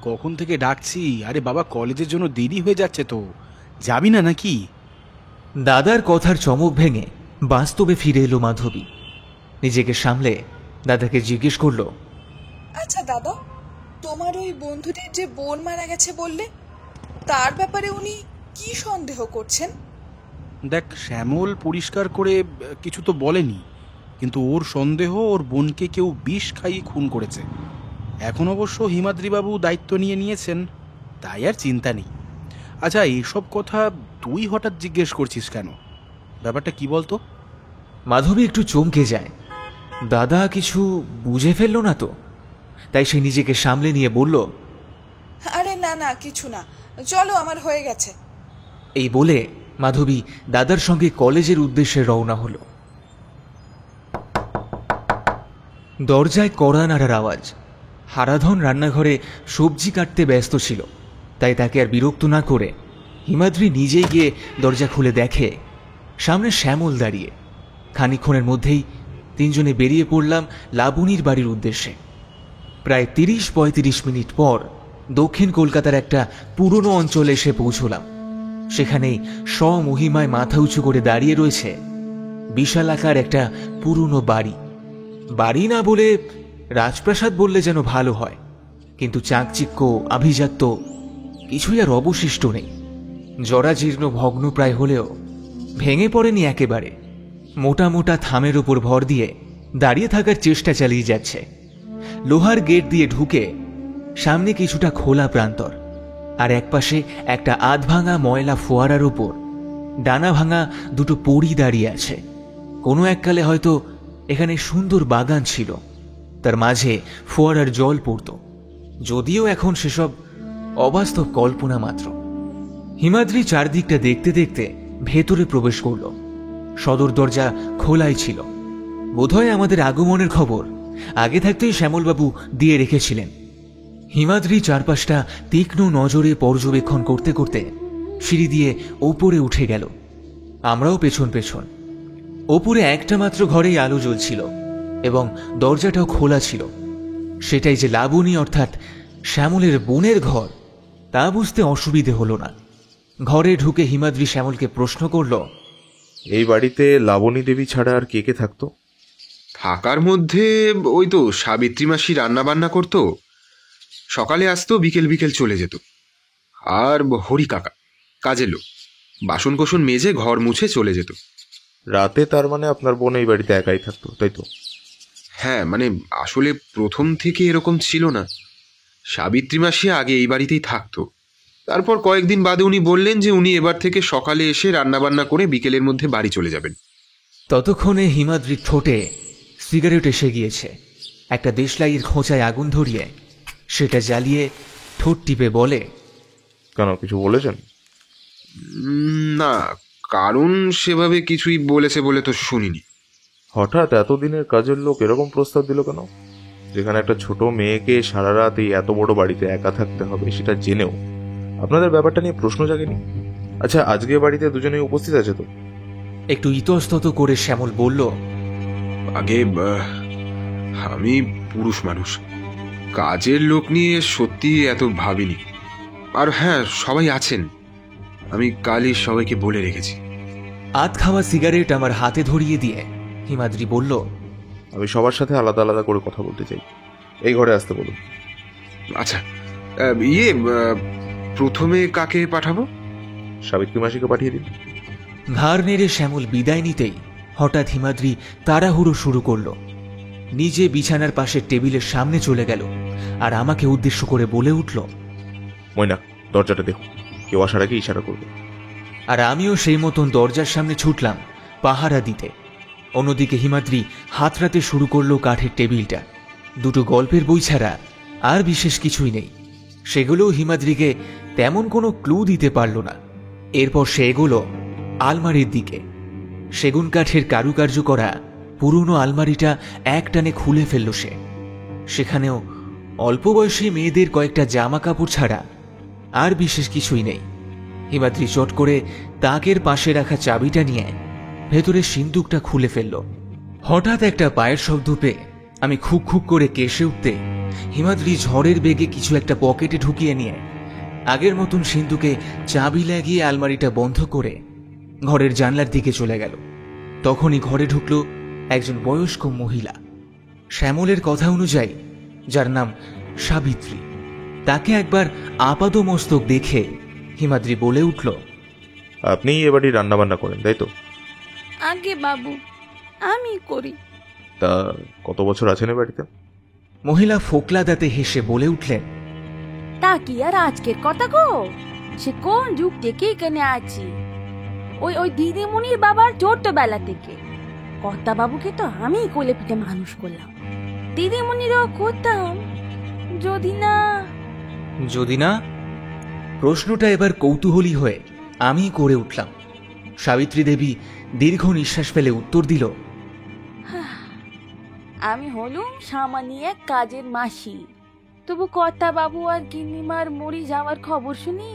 কখন থেকে ডাকছি? আরে বাবা, কলেজের জন্য দেরি হয়ে যাচ্ছে তো, যাবি না নাকি? দাদার কথার চমক ভেঙে বাস্তবে ফিরে এলো মাধবী। নিজেকে সামলে দাদাকে জিজ্ঞেস করলো, আচ্ছা দাদা, তোমার ওই বন্ধুটির যে বোন মারা গেছে বললে, তার ব্যাপারে উনি কি সন্দেহ করছেন? দেখ, শ্যামল পরিষ্কার করে কিছু তো বলেনি, কিন্তু ওর সন্দেহ ওর বোনকে কেউ বিষ খাইয়ে খুন করেছে। এখন অবশ্য হিমাদ্রিবাবু দায়িত্ব নিয়েছেন, তাই আর চিন্তা নেই। আচ্ছা, এইসব কথা তুই হঠাৎ জিজ্ঞেস করছিস কেন? ব্যাপারটা কি বলতো? মাধবী একটু চমকে যায়। দাদা কিছু বুঝে ফেললো না তো? তাই সে নিজেকে সামলে নিয়ে বলল, আরে না না, কিছু না, চলো, আমার হয়ে গেছে। এই বলে মাধবী দাদার সঙ্গে কলেজের উদ্দেশ্যে রওনা হলো। দরজায় কড়া নাড়ার আওয়াজ। হারাধন রান্নাঘরে সবজি কাটতে ব্যস্ত ছিল, তাই তাকে আর বিরক্ত না করে হিমাদ্রি নিজেই গিয়ে দরজা খুলে দেখে সামনে শ্যামল দাঁড়িয়ে। খানিকক্ষণের মধ্যেই তিনজনে বেরিয়ে পড়লাম লাবণীর বাড়ির উদ্দেশ্যে। প্রায় ৩০-৩৫ মিনিট পর দক্ষিণ কলকাতার একটা পুরনো অঞ্চলে এসে পৌঁছলাম। সেখানেই স্বমহিমায় মাথা উঁচু করে দাঁড়িয়ে রয়েছে বিশালাকার একটা পুরনো বাড়ি। বাড়ি না বলে রাজপ্রাসাদ বললে যেন ভালো হয়, কিন্তু চাকচিক্য আভিজাত্য কিছুই আর অবশিষ্ট নেই। জরাজীর্ণ ভগ্নপ্রায় হলেও ভেঙে পড়েনি একেবারে। মোটা মোটা থামের ওপর ভর দিয়ে দাঁড়িয়ে থাকার চেষ্টা চালিয়ে যাচ্ছে। লোহার গেট দিয়ে ঢুকে সামনে কিছুটা খোলা প্রান্তর, আর একপাশে একটা আধভাঙা ময়লা ফোয়ারার ওপর ডানা ভাঙা দুটো পরী দাঁড়িয়ে আছে। কোনো এককালে হয়তো এখানে সুন্দর বাগান ছিল, তার মাঝে ফোয়ারার জল পড়ত, যদিও এখন সেসব অবাস্তব কল্পনা মাত্র। হিমাদ্রি চারদিকটা দেখতে দেখতে ভেতরে প্রবেশ করল। সদর দরজা খোলাই ছিল। বোধহয় আমাদের আগমনের খবর আগে থাকতেই শ্যামলবাবু দিয়ে রেখেছিলেন। হিমাদ্রি চারপাশটা তীক্ষ্ণ নজরে পর্যবেক্ষণ করতে করতে সিঁড়ি দিয়ে ওপরে উঠে গেল। আমরাও পেছন পেছন। ওপরে একটা মাত্র ঘরেই আলো জ্বলছিল এবং দরজাটাও খোলা ছিল। সেটাই যে লাবণী অর্থাৎ শ্যামলের বোনের ঘর, তা বুঝতে অসুবিধে হলো না। ঘরে ঢুকে হিমাদ্রি শ্যামলকে প্রশ্ন করল, এই বাড়িতে লাবণী দেবী ছাড়া আর কে কে থাকতো? থাকার মধ্যে ওই তো সাবিত্রী মাসি রান্না বান্না করতো, সকালে আসতো, বিকেল বিকেল চলে যেত। আর হরি কাকা কাজের লোক, বাসন কোসন মেজে ঘর মুছে চলে যেত। রাতে তার মানে আপনার বোন এই বাড়িতে একাই থাকতো, তাই তো? হ্যাঁ, মানে আসলে প্রথম থেকে এরকম ছিল না। সাবিত্রী মাসি আগে এই বাড়িতেই থাকতো, তারপর কয়েকদিন বাদে উনি বললেন যে উনি এবার থেকে সকালে এসে রান্নাবান্না করে বিকেলের মধ্যে বাড়ি চলে যাবেন। ততক্ষণে হিমাদ্রির ঠোঁটে সিগারেট এসে গিয়েছে। একটা দেশলাইয়ের খোঁচায় আগুন ধরিয়ে সেটা জ্বালিয়ে ঠোঁট টিপে বলে, কেন, কিছু বলেছেন? না, কারণ সেভাবে কিছুই বলেছে বলে তো শুনিনি। হঠাৎ এতদিনের কাজের লোক এরকম প্রস্তাব দিল কেন? যেখানে একটা ছোট মেয়েকে সারা রাত এই এত বড় বাড়িতে একা থাকতে হবে সেটা জেনেও আপনাদের ব্যাপারটা নিয়ে প্রশ্ন জাগেনি? আচ্ছা, আজকে বাড়িতে দুজনেই উপস্থিত আছে তো? একটু ইতস্তত করে শ্যামল বলল, আগে আমি পুরুষ মানুষ, কাজের লোক নিয়ে সত্যি এত ভাবিনি। আর হ্যাঁ, সবাই আছেন, আমি কালই সবাইকে বলে রেখেছি। আধ খাওয়া সিগারেট আমার হাতে ধরিয়ে দিয়ে হিমাদ্রি বলল, আমি সবার সাথে আলাদা আলাদা করে কথা বলতে চাই, এই ঘরে আসতে বলুন। আচ্ছা, প্রথমে কাকে পাঠাবো? সাবিত্রী মাসিকে পাঠিয়ে দিন। ঘাড় নেড়ে শ্যামল বিদায় নিতেই হঠাৎ হিমাদ্রি তাড়াহুড়ো শুরু করলো। নিজে বিছানার পাশে টেবিলের সামনে চলে গেল আর আমাকে উদ্দেশ্য করে বলে উঠল, ময়না, দরজাটা দেখো, কেউ আসার আগে ইশারা করবে। আর আমিও সেই মতন দরজার সামনে ছুটলাম পাহারা দিতে। অন্যদিকে হিমাদ্রি হাতড়াতে শুরু করলো কাঠের টেবিলটা। দুটো গল্পের বই ছাড়া আর বিশেষ কিছুই নেই। সেগুলোও হিমাদ্রিকে তেমন কোনো ক্লু দিতে পারল না। এরপর সে এগোলো আলমারির দিকে। সেগুন কাঠের কারুকার্য করা পুরনো আলমারিটা একটানে খুলে ফেলল সে। সেখানেও অল্প বয়সী মেয়েদের কয়েকটা জামা কাপড় ছাড়া আর বিশেষ কিছুই নেই। হিমাদ্রি চট করে তাকের পাশে রাখা চাবিটা নিয়ে ভেতরে সিন্দুকটা খুলে ফেলল। হঠাৎ একটা পায়ের শব্দ পেয়ে আমি খুক খুক করে কেশে উঠতে হিমাদ্রি ঝড়ের বেগে কিছু একটা পকেটে ঢুকিয়ে নিয়ে আগের মতন সিন্দুকে চাবি লাগিয়ে আলমারিটা বন্ধ করে ঘরের জানলার দিকে চলে গেল। তখনই ঘরে ঢুকল একজন বয়স্ক মহিলা। শ্যামলের কথা অনুযায়ী যার নাম সাবিত্রী। তাকে একবার আপাদমস্তক দেখে হিমাদ্রি বলে উঠল, আপনিই এ বাড়ি রান্না বান্না করেন, তাই তো? আগে বাবু, আমি করি। তা কত বছর আছেন এ বাড়িতে? মহিলা ফোকলা দাঁতে হেসে বলে উঠলেন, তা কি আর আজকের কথা গো, সে কোন যুগ থেকে এখানে আছি। ওই দিদিমণির বাবার ছোট্টবেলা থেকে। কর্তা বাবুকে তো আমি কোলে পিঠে মানুষ করলাম, দিদিমণিরও করতাম। যদি না? প্রশ্নটা এবার কৌতূহলী হয়ে আমি করে উঠলাম। সাবিত্রী দেবী দীর্ঘ নিঃশ্বাস ফেলে উত্তর দিল, আমি হলুম সামান্য এক কাজের মাসি। তবু কর্তা বাবু আর গিন্নিমার মরি যাওয়ার খবর শুনি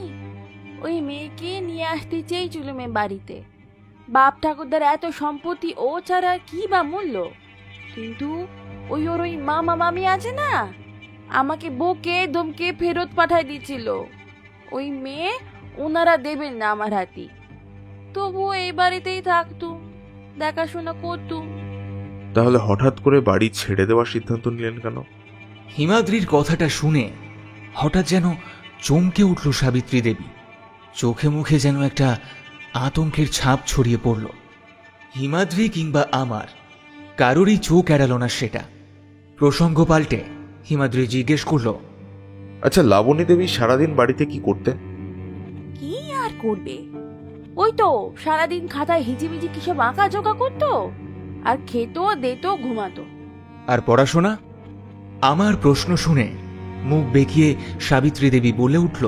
ওই মেয়েকে নিয়ে আসতে চেয়েছিলুম এ বাড়িতে। বাপ ঠাকুরদার এত সম্পত্তি ও ছাড়া কি বা মূল্য। কিন্তু ওই মামা মামি আছে না, আমাকে বকে ধমকে ফেরত পাঠাই দিচ্ছিল। ওই মেয়ে ওনারা দেবেন না আমার হাতি। তবু এই বাড়িতেই থাকতুম, দেখাশোনা করতুম। তাহলে হঠাৎ করে বাড়ি ছেড়ে দেওয়ার সিদ্ধান্ত নিলেন কেন? হিমাদ্রির কথাটা শুনে হঠাৎ যেন চমকে উঠল সাবিত্রী দেবী। চোখে মুখে যেন একটা আতঙ্কের ছাপ ছড়িয়ে পড়ল। হিমাদ্রি কিংবা আমার কারোরই চোখ এড়াল না সেটা। প্রসঙ্গ পাল্টে হিমাদ্রি জিজ্ঞেস করল, আচ্ছা, লাবণী দেবী সারাদিন বাড়িতে কি করতেন? কি আর করবে, ওই তো সারাদিন খাতায় হিজিবিজি কিসব আঁকা জোকা করতো, আর খেতো দেতো ঘুমাতো। আর পড়াশোনা? আমার প্রশ্ন শুনে মুখ বেঁকিয়ে সাবিত্রী দেবী বলে উঠল,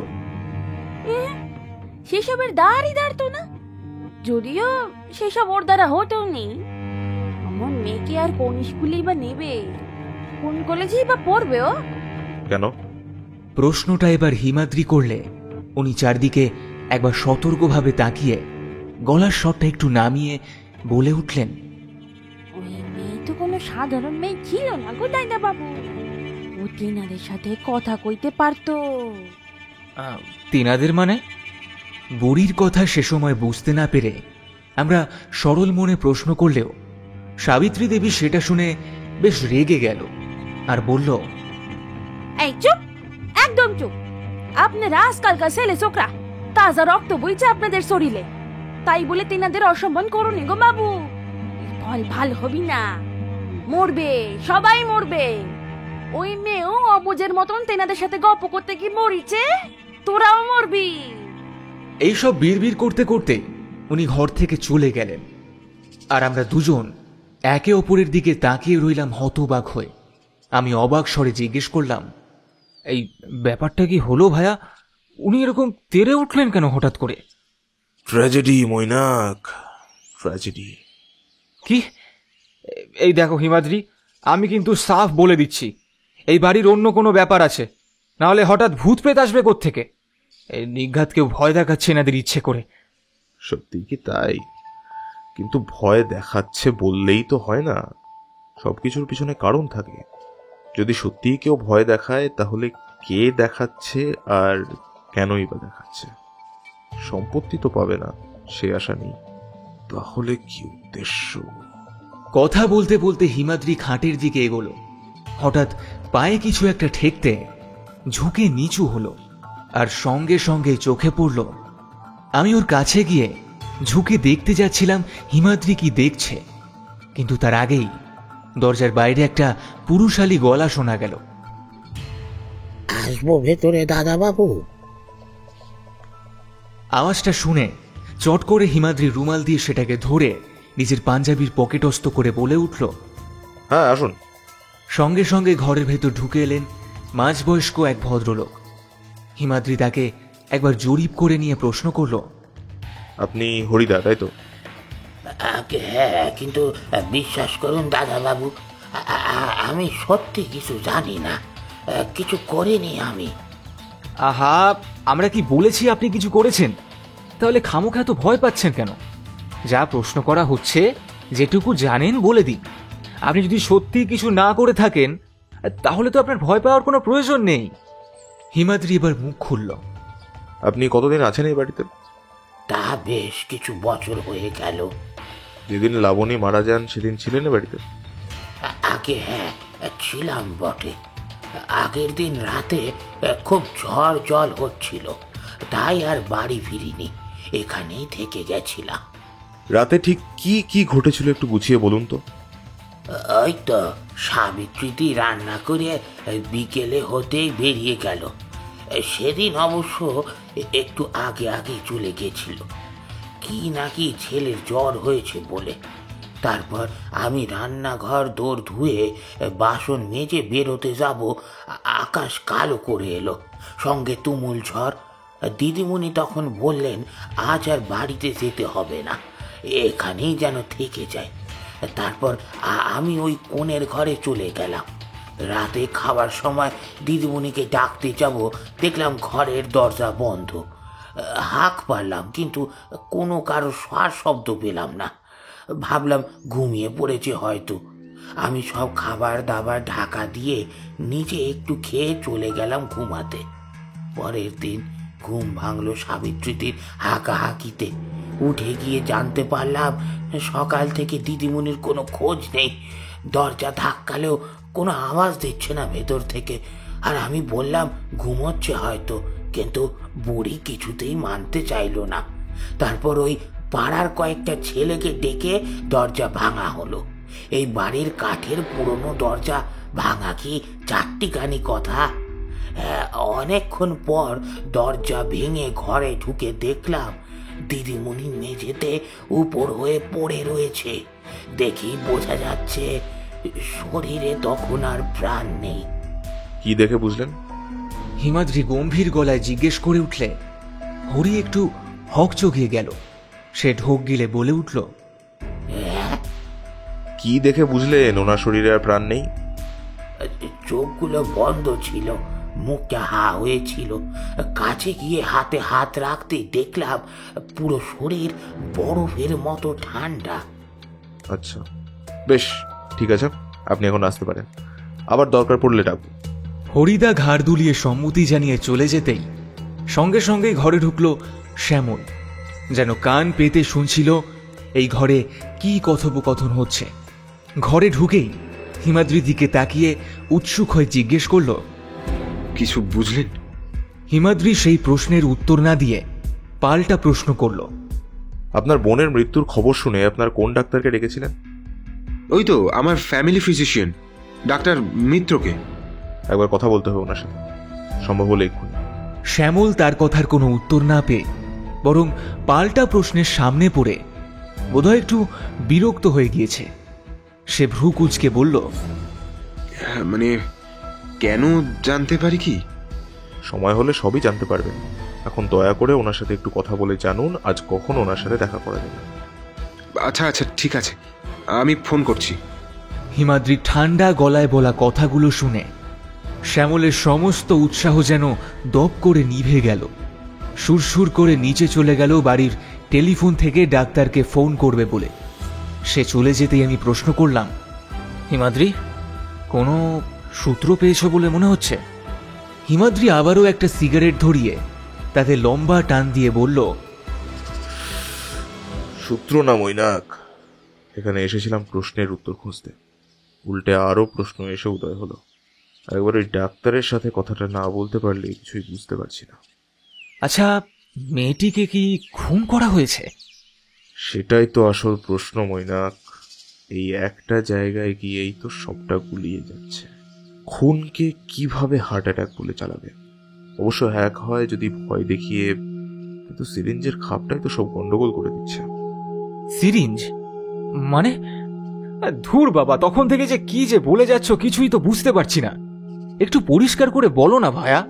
সেসবের দ্বারই দাঁড়তো না। যদিও সেসব ওর দ্বারা হতো নি। আমার মেয়েকে আর কোন স্কুলেই বা নেবে, কোন কলেজেই বা পড়বে ও? কেন? প্রশ্নটা এবার হিমাদ্রি করলে উনি চারদিকে একবার সতর্কভাবে তাকিয়ে গলার স্বরটা একটু নামিয়ে বলে উঠলেন, ওই মেয়ে তো কোনো সাধারণ মেয়ে ছিল না গো দাদা বাবু। ও তেনাদের সাথে কথা কইতে পারতো। তেনাদের মানে? বুড়ির কথা সে সময় বুঝতে না পেরে আমরা সরল মনে প্রশ্ন করলেও সাবিত্রী দেবী সেটা শুনে বেশ রেগে গেল আর বলল, এই চুপ, একদম চুপ। আপনারা আজকালকার ছেলে ছোকরা, তাজা রক্ত বইছে আপনাদের শরীরে, তাই বলে তেনাদের অসম্মান করুন গো বাবু। ফল ভাল হবি না, মরবে, সবাই মরবে। ওই মেয়েও অবুজের মতন তেনাদের সাথে গল্প করতে কি মরিছে, তোরাও মরবি। এইসব বিড়বিড় করতে করতে উনি ঘর থেকে চলে গেলেন। আর আমরা দুজন একে অপরের দিকে তাকিয়ে রইলাম হতবাক হয়ে। আমি অবাক স্বরে জিজ্ঞেস করলাম, এই ব্যাপারটা কি হলো ভাইয়া? উনি এরকম তেড়ে উঠলেন কেন হঠাৎ করে? Tragedy Mainak, tragedy. কি? এই দেখো হিমাদ্রি, আমি কিন্তু সাফ বলে দিচ্ছি, এই বাড়ির অন্য কোনো ব্যাপার আছে, না হলে হঠাৎ ভূত প্রেত আসবে কোত্থেকে? এই নিঘাত কেউ ভয় দেখাচ্ছে এনাদের ইচ্ছে করে। সত্যি কি তাই? কিন্তু ভয় দেখাচ্ছে বললেই তো হয় না, সবকিছুর পিছনে কারণ থাকে। যদি সত্যিই কেউ ভয় দেখায়, তাহলে কে দেখাচ্ছে আর কেনই বা দেখাচ্ছে? সম্পত্তি তো পাবে না, সে আশা নেই। তাহলে কি উদ্দেশ্য? কথা বলতে বলতে হিমাদ্রি খাটের দিকে এগোলো। হঠাৎ পায়ে কিছু একটা ঠেকতে ঝুঁকে নিচু হলো, আর সঙ্গে সঙ্গে চোখে পড়ল। আমি ওর কাছে গিয়ে ঝুঁকে দেখতে যাচ্ছিলাম হিমাদ্রি কি দেখছে, কিন্তু তার আগেই দরজার বাইরে একটা পুরুষালী গলা শোনা গেল, আসবো ভেতরে দাদা বাবু? আওয়াজটা শুনে চট করে হিমাদ্রি রুমাল দিয়ে সেটাকে ধরে নিজের পাঞ্জাবির পকেটস্থ করে বলে উঠল, হ্যাঁ আসুন। সঙ্গে সঙ্গে ঘরের ভেতর ঢুকে এলেন মাঝবয়স্ক এক ভদ্রলোক। হিমাদ্রি তাকে একবার জরিপ করে নিয়ে প্রশ্ন করল, আপনি হরিদা, তাই তো? হ্যাঁ, কিন্তু বিশ্বাস করুন দাদা বাবু, আমি সত্যি কিছু জানি না, কিছু করিনি আমি। আহা, আমরা কি বলেছি আপনি কিছু করেছেন? তাহলে খামোখা এত ভয় পাচ্ছেন কেন? যা প্রশ্ন করা হচ্ছে যেটুকু জানেন বলে দিন। আপনি যদি সত্যি কিছু না করে থাকেন, তাহলে তো আপনার ভয় পাওয়ার কোনো প্রয়োজন নেই। হিমাদ্রি এবার মুখ খুলল, আপনি কতদিন আছেন এই বাড়িতে? তা বেশ কিছু বছর হয়ে গেল। যেদিন লাবণী মারা যান সেদিন ছিলেন এ বাড়িতে? আগে হ্যাঁ ছিলাম বটে। আগের দিন রাতে খুব ঝড় জল হচ্ছিল, তাই আর বাড়ি ফিরিনি। এখানেই থেকে গেছিলাম। রাতে ঠিক কি কি ঘটেছিল একটু গুছিয়ে বলুন তো। ওই তো সাবিত্রীদি রান্না করে বিকেলে হতেই বেরিয়ে গেল। সেদিন অবশ্য একটু আগে আগে চলে গেছিল, কি নাকি ছেলের জ্বর হয়েছে বলে। তারপর আমি রান্নাঘর দৌড় ধুয়ে বাসন মেজে বেরোতে যাব, আকাশ কালো করে এলো, সঙ্গে তুমুল ঝড়। দিদিমণি তখন বললেন আজ আর বাড়িতে যেতে হবে না, এখানেই যেন থেকে যায়। তারপর আমি ওই কোণের ঘরে চলে গেলাম। রাতে খাবার সময় দিদিমণিকে ডাকতে যাব, দেখলাম ঘরের দরজা বন্ধ। হাঁক পারলাম, কিন্তু কোনো কারো শ্বাস শব্দ পেলাম না। ভাবলাম ঘুমিয়ে পড়েছে হয়তো। আমি সব খাবার দাবার ঢাকা দিয়ে নিজে একটু খেয়ে চলে গেলাম ঘুমাতে। পরের দিন ঘুম ভাঙলো সাবিত্রীদের হাঁকাহাঁকিতে। উঠে গিয়ে জানতে পারলাম সকাল থেকে দিদিমণির কোনো খোঁজ নেই। দরজা ধাক্কালেও কোনো আওয়াজ দিচ্ছে না ভেতর থেকে। আর আমি বললাম ঘুমোচ্ছে হয়তো, কিন্তু বুড়ি কিছুতেই মানতে চাইল না। তারপর ওই পাড়ার কয়েকটা ছেলেকে ডেকে দরজা ভাঙা হলো। এই বাড়ির কাঠের পুরনো দরজা ভাঙা কি চারটিখানি কথা? অনেকক্ষণ পর দরজা ভেঙে ঘরে ঢুকে দেখলাম দিদিমণি মেঝেতে উপর হয়ে পড়ে রয়েছে। দেখেই বোঝা যাচ্ছে শরীরে তখন আর প্রাণ নেই। কি দেখে বুঝলেন? হিমাদ্রি গম্ভীর গলায় জিজ্ঞেস করে উঠলে। হরি একটু হকচকিয়ে গেল। সে ঢোক গিলে বলে উঠল, কি দেখে বুঝলেন ওনার শরীরে আর প্রাণ নেই? চোখগুলো বন্ধ ছিল, মুখটা হা হয়েছিল। কাছে গিয়ে হাতে হাত রাখতে দেখলাম পুরো শরীর বরফের মতো ঠান্ডা। আচ্ছা, বেশ, ঠিক আছে, আপনি এখন আসতে পারেন, আবার দরকার পড়লে ডাকবো। হরিদা ঘাড় দুলিয়ে সম্মতি জানিয়ে চলে যেতেই সঙ্গে সঙ্গে ঘরে ঢুকল শ্যামল। যেন কান পেতে শুনছিল এই ঘরে কি কথোপকথন হচ্ছে। ঘরে ঢুকেই হিমাদ্রির দিকে তাকিয়ে উৎসুক হয়ে জিজ্ঞেস করল, কিছু বুঝলেন? হিমাদ্রি সেই প্রশ্নের উত্তর না দিয়ে পাল্টা প্রশ্ন করল, আপনার বোনের মৃত্যুর খবর শুনে আপনার কোন ডাক্তারকে ডেকেছিলেন? ওই তো আমার ফ্যামিলি ফিজিশিয়ান ডাক্তার মিত্রকে। একবার কথা বলতে হবে ওনার সাথে, সম্ভব হলে এক্ষুনি। শ্যামল তার কথার কোনো উত্তর না পেয়ে বরং পাল্টা প্রশ্নের সামনে পড়ে বোধহয় একটু বিরক্ত হয়ে গিয়েছে। সে ভ্রু কুঁচকে বলল, মানে কেন জানতে পারি কি? সময় হলে সবই জানতে পারবেন। এখন দয়া করে ওনার সাথে একটু কথা বলে জানুন আজ কখন ওনার সাথে দেখা করা যাবে। আচ্ছা আচ্ছা, ঠিক আছে, আমি ফোন করছি। হিমাদ্রি ঠান্ডা গলায় বলা কথাগুলো শুনে শ্যামলের সমস্ত উৎসাহ যেন দপ করে নিভে গেল। সুরসুর করে নিচে চলে গেল বাড়ির টেলিফোন থেকে ডাক্তারকে ফোন করবে বলে। সে চলে যেতেই আমি প্রশ্ন করলাম, হিমাদ্রি, কোনো সূত্র পেয়েছো বলে মনে হচ্ছে? হিমাদ্রি আবারও একটা সিগারেট ধরিয়ে তাতে লম্বা টান দিয়ে বলল, সূত্র না মৈনাক, এখানে এসেছিলাম প্রশ্নের উত্তর খুঁজতে, উল্টে আরো প্রশ্ন এসে উদয় হলো। একবার ওই ডাক্তারের সাথে কথাটা না বলতে পারলে কিছুই বুঝতে পারছি না। আচ্ছা, মেয়েটিকে কি খুন করা হয়েছে? সেটাই তো আসল প্রশ্ন মৈনাক। এই একটা জায়গায় গিয়েই তো সবটা গুলিয়ে যাচ্ছে। খুনকে কিভাবে হার্ট অ্যাটাক বলে চালাবে? অবশ্য হ্যাক হয় যদি ভয় দেখিয়ে, কিন্তু সিরিঞ্জের খাপটাই তো সব গন্ডগোল করে দিচ্ছে। সিরিঞ্জ মানে? ধুর বাবা, তখন থেকে যে কি যে বলে যাচ্ছ কিছুই তো বুঝতে পারছি না। একটু পরিষ্কার করে বলো না ভায়া।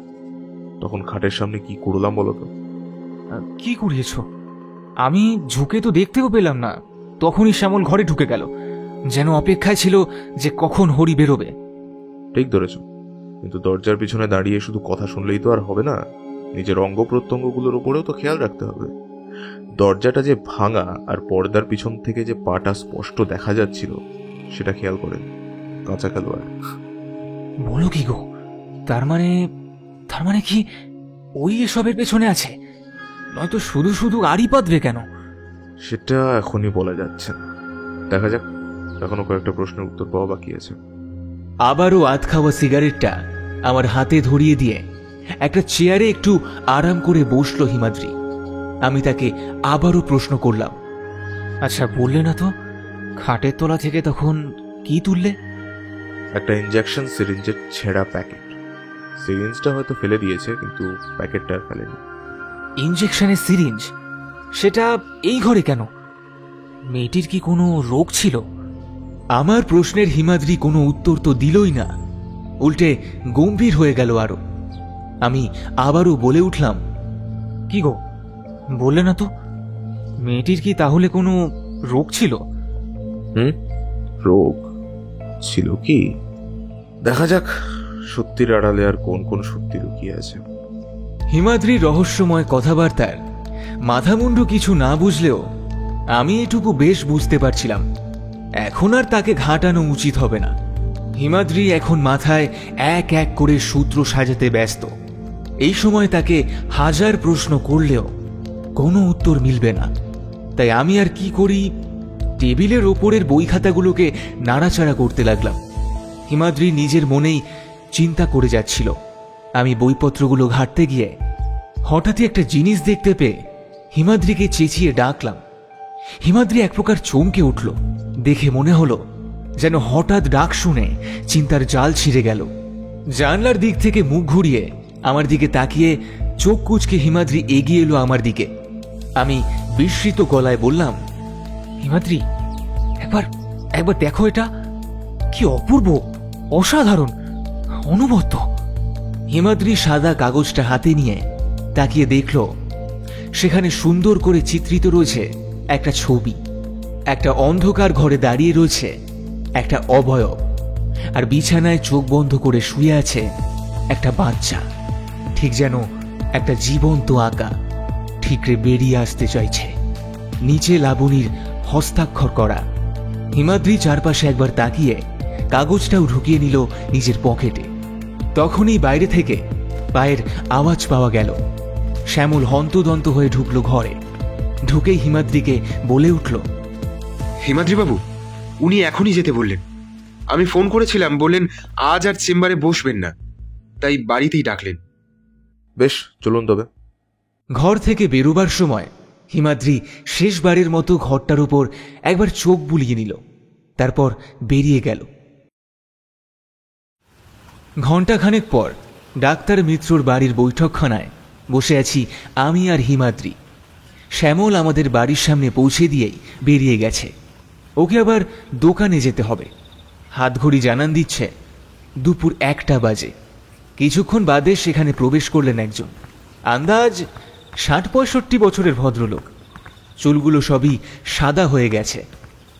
তখন খাটের সামনে কি করলাম বলো তো? কি করিয়েছ? আমি ঝুঁকে তো দেখতেও পেলাম না। তখনই শ্যামল ঘরে ঢুকে গেল, যেন অপেক্ষায় ছিল যে কখন হরি বেরোবে। ঠিক ধরেছ, কিন্তু দরজার পিছনে দাঁড়িয়ে শুধু কথা শুনলেই তো আর হবে না, নিজের অঙ্গ প্রত্যঙ্গগুলোর উপরেও তো খেয়াল রাখতে হবে। দরজাটা যে ভাঙা আর পর্দার পিছন থেকে যে পাটা স্পষ্ট দেখা যাচ্ছিল সেটা খেয়াল করেন। কাঁচা খেলোয়াড়। বলো কি গো? তার মানে কি ওই এসবের পেছনে আছে? নয়তো শুধু শুধু আড়ি পাতবে কেন? সেটা এখনই বলা যাচ্ছে না, দেখা যাক। এখনো কয়েকটা প্রশ্নের উত্তর পাওয়া বাকি আছে। আবারও আধ খাওয়া সিগারেটটা আমার হাতে ধরিয়ে দিয়ে একটা চেয়ারে একটু আরাম করে বসল হিমাদ্রি। আমি তাকে আবারও প্রশ্ন করলাম, আচ্ছা বললে না তো খাটের তলা থেকে তখন কি তুললে? একটা ইনজেকশন সিরিঞ্জের ছেঁড়া প্যাকেট। সিরিঞ্জটা হয়তো ফেলে দিয়েছে, কিন্তু প্যাকেটটা আর ফেলেনি। ইনজেকশনের সিরিঞ্জ? সেটা এই ঘরে কেন? মেয়েটির কি কোনো রোগ ছিল? আমার প্রশ্নের হিমাদ্রি কোনো উত্তর তো দিলই না, উল্টে গম্ভীর হয়ে গেল আরো। আমি আবারও বলে উঠলাম, কি গো বললে না তো মেয়েটির কি তাহলে কোনো রোগ ছিল? রোগ ছিল কি? দেখা যাক সত্যির আড়ালে আর কোন কোন সত্যি লুকিয়ে আছে। হিমাদ্রির রহস্যময় কথাবার্তার মাথামুন্ডু কিছু না বুঝলেও আমি এটুকু বেশ বুঝতে পারছিলাম, এখন আর তাকে ঘাঁটানো উচিত হবে না। হিমাদ্রি এখন মাথায় এক এক করে সূত্র সাজাতে ব্যস্ত। এই সময় তাকে হাজার প্রশ্ন করলেও কোনো উত্তর মিলবে না। তাই আমি আর কি করি, টেবিলের ওপরের বই খাতাগুলোকে নাড়াচাড়া করতে লাগলাম। হিমাদ্রি নিজের মনেই চিন্তা করে যাচ্ছিল। আমি বইপত্রগুলো ঘাঁটতে গিয়ে হঠাৎই একটা জিনিস দেখতে পেয়ে হিমাদ্রিকে চেঁচিয়ে ডাকলাম। হিমাদ্রি এক প্রকার চমকে উঠল। দেখে মনে হলো যেন হঠাৎ ডাক শুনে চিন্তার জাল ছিঁড়ে গেল। জানলার দিক থেকে মুখ ঘুরিয়ে আমার দিকে তাকিয়ে চোখ কুঁচকে হিমাদ্রি এগিয়ে এলো আমার দিকে। আমি বিস্মিত গলায় বললাম, হিমাদ্রি একবার দেখো, এটা কি অপূর্ব, অসাধারণ, অনবদ্য। হিমাদ্রি সাদা কাগজটা হাতে নিয়ে তাকিয়ে দেখল সেখানে সুন্দর করে চিত্রিত রয়েছে একটা ছবি। একটা অন্ধকার ঘরে দাঁড়িয়ে রয়েছে একটা অবয়ব, আর বিছানায় চোখ বন্ধ করে শুয়ে আছে একটা বাচ্চা, ঠিক যেন একটা জীবন্ত আঁকা ঠিকরে বেরিয়ে আসতে চাইছে। নিচে লাবণীর হস্তাক্ষর করা। হিমাদ্রি চারপাশে একবার তাকিয়ে কাগজটাও ঢুকিয়ে নিল নিজের পকেটে। তখনই বাইরে থেকে পায়ের আওয়াজ পাওয়া গেল। শ্যামল হন্তদন্ত হয়ে ঢুকলো ঘরে। ঢুকেই হিমাদ্রিকে বলে উঠল, হিমাদ্রি বাবু, উনি এখনই যেতে বললেন। আমি ফোন করেছিলাম, বললেন আজ আর চেম্বারে বসবেন না, তাই বাড়িতেই ডাকলেন। বেশ, চলুন তবে। ঘর থেকে বেরোবার সময় হিমাদ্রি শেষবারের মতো ঘরটার উপর একবার চোখ বুলিয়ে নিল, তারপর বেরিয়ে গেল। ঘণ্টাখানেক পর ডাক্তার মিত্রর বাড়ির বৈঠকখানায় বসে আছি আমি আর হিমাদ্রি। শ্যামল আমাদের বাড়ির সামনে পৌঁছে দিয়েই বেরিয়ে গেছে। ওকে আবার দোকানে যেতে হবে। হাতঘড়ি জানান দিচ্ছে দুপুর 1টা বাজে। কিছুক্ষণ বাদে সেখানে প্রবেশ করলেন একজন আন্দাজ 60-65 বছরের ভদ্রলোক। চুলগুলো সবই সাদা হয়ে গেছে।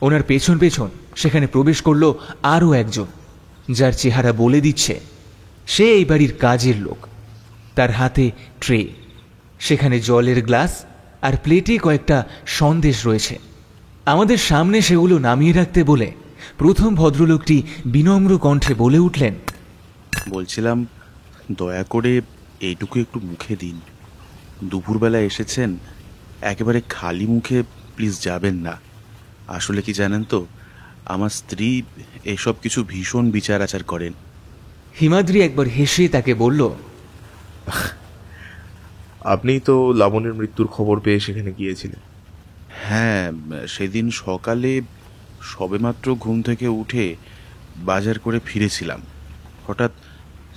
ওনার পেছন পেছন সেখানে প্রবেশ করলো আরও একজন, যার চেহারা বলে দিচ্ছে সে এই বাড়ির কাজের লোক। তার হাতে ট্রে, সেখানে জলের গ্লাস আর প্লেটে কয়েকটা সন্দেশ রয়েছে। আমাদের সামনে সেগুলো নামিয়ে রাখতে বলে প্রথম ভদ্রলোকটি বিনম্র কণ্ঠে বলে উঠলেন, বলছিলাম দয়া করে এইটুকু একটু মুখে দিন। দুপুরবেলা এসেছেন, একেবারে খালি মুখে প্লিজ যাবেন না। আসলে কি জানেন তো, আমার স্ত্রী এসব কিছু ভীষণ বিচার আচার করেন। হিমাদ্রি একবার হেসে তাকে বলল, আপনি তো লাবণীর মৃত্যুর খবর পেয়ে সেখানে গিয়েছিলেন। হ্যাঁ, সেদিন সকালে সবেমাত্র ঘুম থেকে উঠে বাজার করে ফিরেছিলাম। হঠাৎ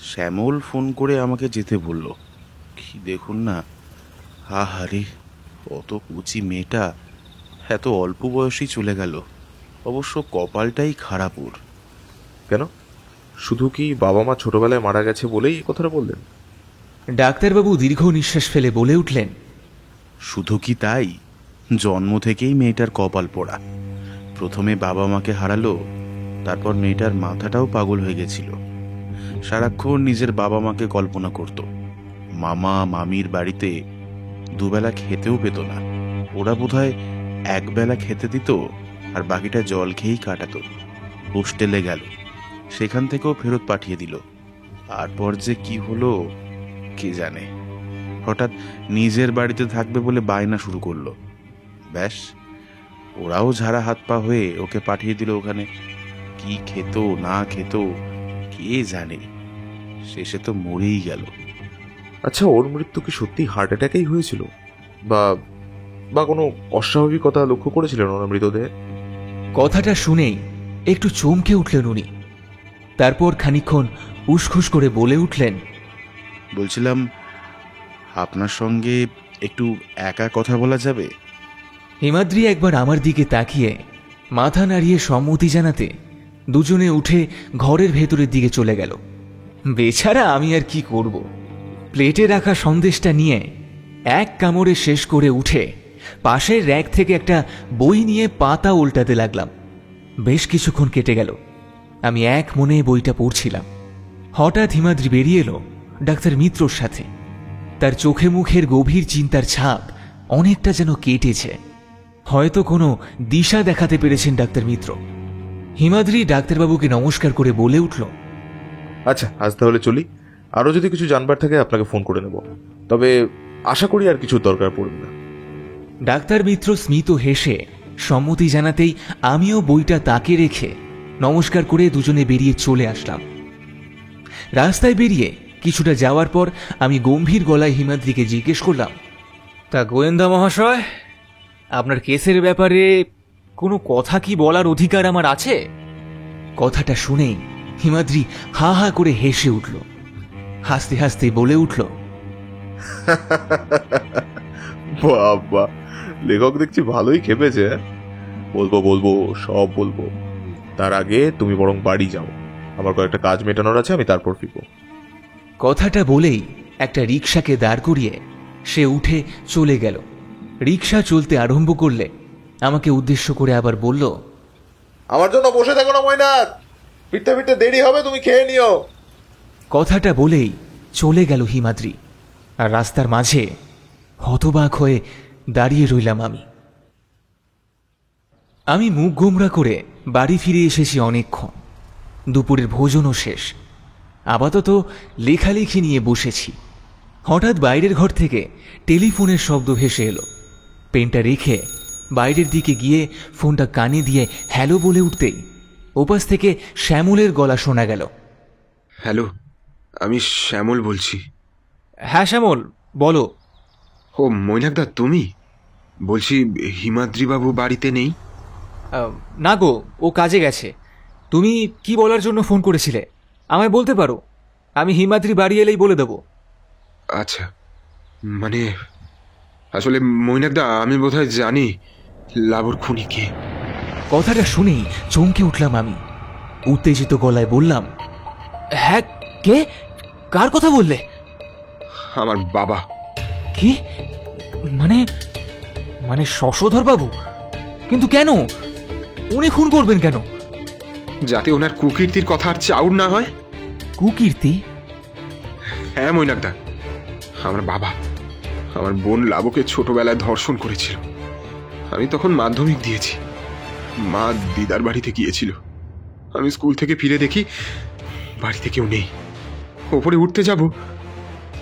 শ্যামল ফোন করে আমাকে যেতে বলল। কি দেখুন না, আহারে, অত কুচি মেয়েটা এত অল্প বয়সেই চলে গেল। অবশ্য কপালটাই খারাপ ওর। কেন, শুধু কি বাবা মা ছোটবেলায় মারা গেছে বলেই কথাটা বললেন? ডাক্তারবাবু দীর্ঘ নিঃশ্বাস ফেলে বলে উঠলেন, শুধু কি তাই, জন্ম থেকেই মেয়েটার কপাল পোড়া। প্রথমে বাবা মাকে হারালো, তারপর মেয়েটার মাথাটাও পাগল হয়ে গেছিল। সারাক্ষণ নিজের বাবা মাকে কল্পনা করত। মামা মামির বাড়িতে দুবেলা খেতেও পেত না। ওরা বোধহয় একবেলা খেতে দিত আর বাকিটা জল খেয়েই কাটাতো। হোস্টেলে গেল, সেখান থেকেও ফেরত পাঠিয়ে দিল। তারপর যে কি হলো কে জানে। হঠাৎ নিজের বাড়িতে থাকবে বলে বায়না শুরু করলো। ব্যাস, ওরাও ঝাড়া হাত পা হয়ে ওকে পাঠিয়ে দিল ওখানে। কি খেত না খেত কে জানে, শেষে তো মরেই গেল। আচ্ছা, ওর মৃত্যু কি সত্যি হার্ট অ্যাটাকেই হয়েছিল? বা বা কোনো অস্বাভাবিকতা লক্ষ্য করেছিলেন ওনার মৃতদেহে? কথাটা শুনেই একটু চমকে উঠলেন উনি। তারপর খানিকক্ষণ উসখুস করে বলে উঠলেন, বলছিলাম, আপনার সঙ্গে একটু একা কথা বলা যাবে? হিমাদ্রি একবার আমার দিকে তাকিয়ে মাথা নাড়িয়ে সম্মতি জানাতে দুজনে উঠে ঘরের ভেতরের দিকে চলে গেল। বেচারা আমি আর কি করব, প্লেটে রাখা সন্দেশটা নিয়ে এক কামড়ে শেষ করে উঠে পাশের র্যাক থেকে একটা বই নিয়ে পাতা উল্টাতে লাগলাম। বেশ কিছুক্ষণ কেটে গেল, আমি এক মনে বইটা পড়ছিলাম। হঠাৎ হিমাদ্রি বেরিয়ে এলো ডাক্তার মিত্রর সাথে। তার চোখে মুখের গভীর চিন্তার ছাপ অনেকটা যেন কেটেছে। হয়তো কোনো দিশা দেখাতে পেরেছেন ডাক্তার মিত্র। হিমাদ্রি ডাক্তারবাবুকে নমস্কার করে বলে উঠল, আচ্ছা, আজ তাহলে চলি। আরও যদি কিছু জানবার থাকে আপনাকে ফোন করে নেব, তবে আশা করি আর কিছু দরকার পড়বে না। ডাক্তার মিত্র স্মিত হেসে সম্মতি জানাতেই আমিও বইটা তাকে রেখে নমস্কার করে দুজনে বেরিয়ে চলে আসলাম। রাস্তায় বেরিয়ে কিছুটা যাওয়ার পর আমি গম্ভীর গলায় হিমাদ্রিকে জিজ্ঞেস করলাম, তা গোয়েন্দা মহাশয়, আপনার কেসের ব্যাপারে কোনো কথা কি বলার অধিকার আমার আছে? কথাটা শুনেই হিমাদ্রি হা হা করে হেসে উঠল। হাসতে হাসতে বলে উঠল, বাবা, লেখক দেখছি ভালোই খেপেছে। বলবো বলবো, সব বলবো। তার আগে তুমি বরং বাড়ি যাও, আমার কয়েকটা কাজ মেটানোর আছে, আমি তারপর ফিরবো। কথাটা বলেই একটা রিকশাকে দাঁড় করিয়ে সে উঠে চলে গেল। রিকশা চলতে আরম্ভ করলে আমাকে উদ্দেশ্য করে আবার বলল, আমার জন্য বসে থাকো না ময়নাক, ফিরতে ফিরতে দেরি হবে, তুমি খেয়ে নিও। কথাটা বলেই চলে গেল হিমাদ্রি। আর রাস্তার মাঝে হতবাক হয়ে দাঁড়িয়ে রইলাম আমি মুখ গোমরা করে বাড়ি ফিরে এসেছি অনেকক্ষণ। দুপুরের ভোজনও শেষ, আপাতত লেখালেখি নিয়ে বসেছি। হঠাৎ বাইরের ঘর থেকে টেলিফোনের শব্দ ভেসে এলো। পেনটা রেখে বাইরের দিকে গিয়ে ফোনটা কানে দিয়ে হ্যালো বলে উঠতেই ওপাশ থেকে শ্যামলের গলা শোনা গেল। হ্যালো, আমি শ্যামল বলছি। হ্যাঁ শ্যামল, বলো। ও মৈনাকদা, তুমি? বলছি, হিমাদ্রিবাবু বাড়িতে নেই? না গো, ও কাজে গেছে। তুমি কি বলার জন্য ফোন করেছিলে আমায় বলতে পারো, আমি হিমাদ্রি বাড়ি এলেই বলে দেব। আচ্ছা, মানে আসলে মৈনাকদা, আমি বোধহয় জানি লাবর খুনি কে। কথাটা শুনেই চমকে উঠলাম আমি। উত্তেজিত গলায় বললাম, হ্যাঁ, কে? কার কথা বললে? আমার বাবা। কি? মানে মানে শশধর বাবু? কিন্তু কেন? উনি খুন করবেন কেন? যাতে ওনার কুকীর্তির কথা আর চাউর না হয়। কুকীর্তি? হ্যাঁ মৈনাকদা, আমার বাবা আমার বোন লাবকে ছোটবেলায় ধর্ষণ করেছিল। আমি তখন মাধ্যমিক দিয়েছি। মা দিদার বাড়িতে গিয়েছিল। আমি স্কুল থেকে ফিরে দেখি বাড়িতে কেউ নেই। ওপরে উঠতে যাব,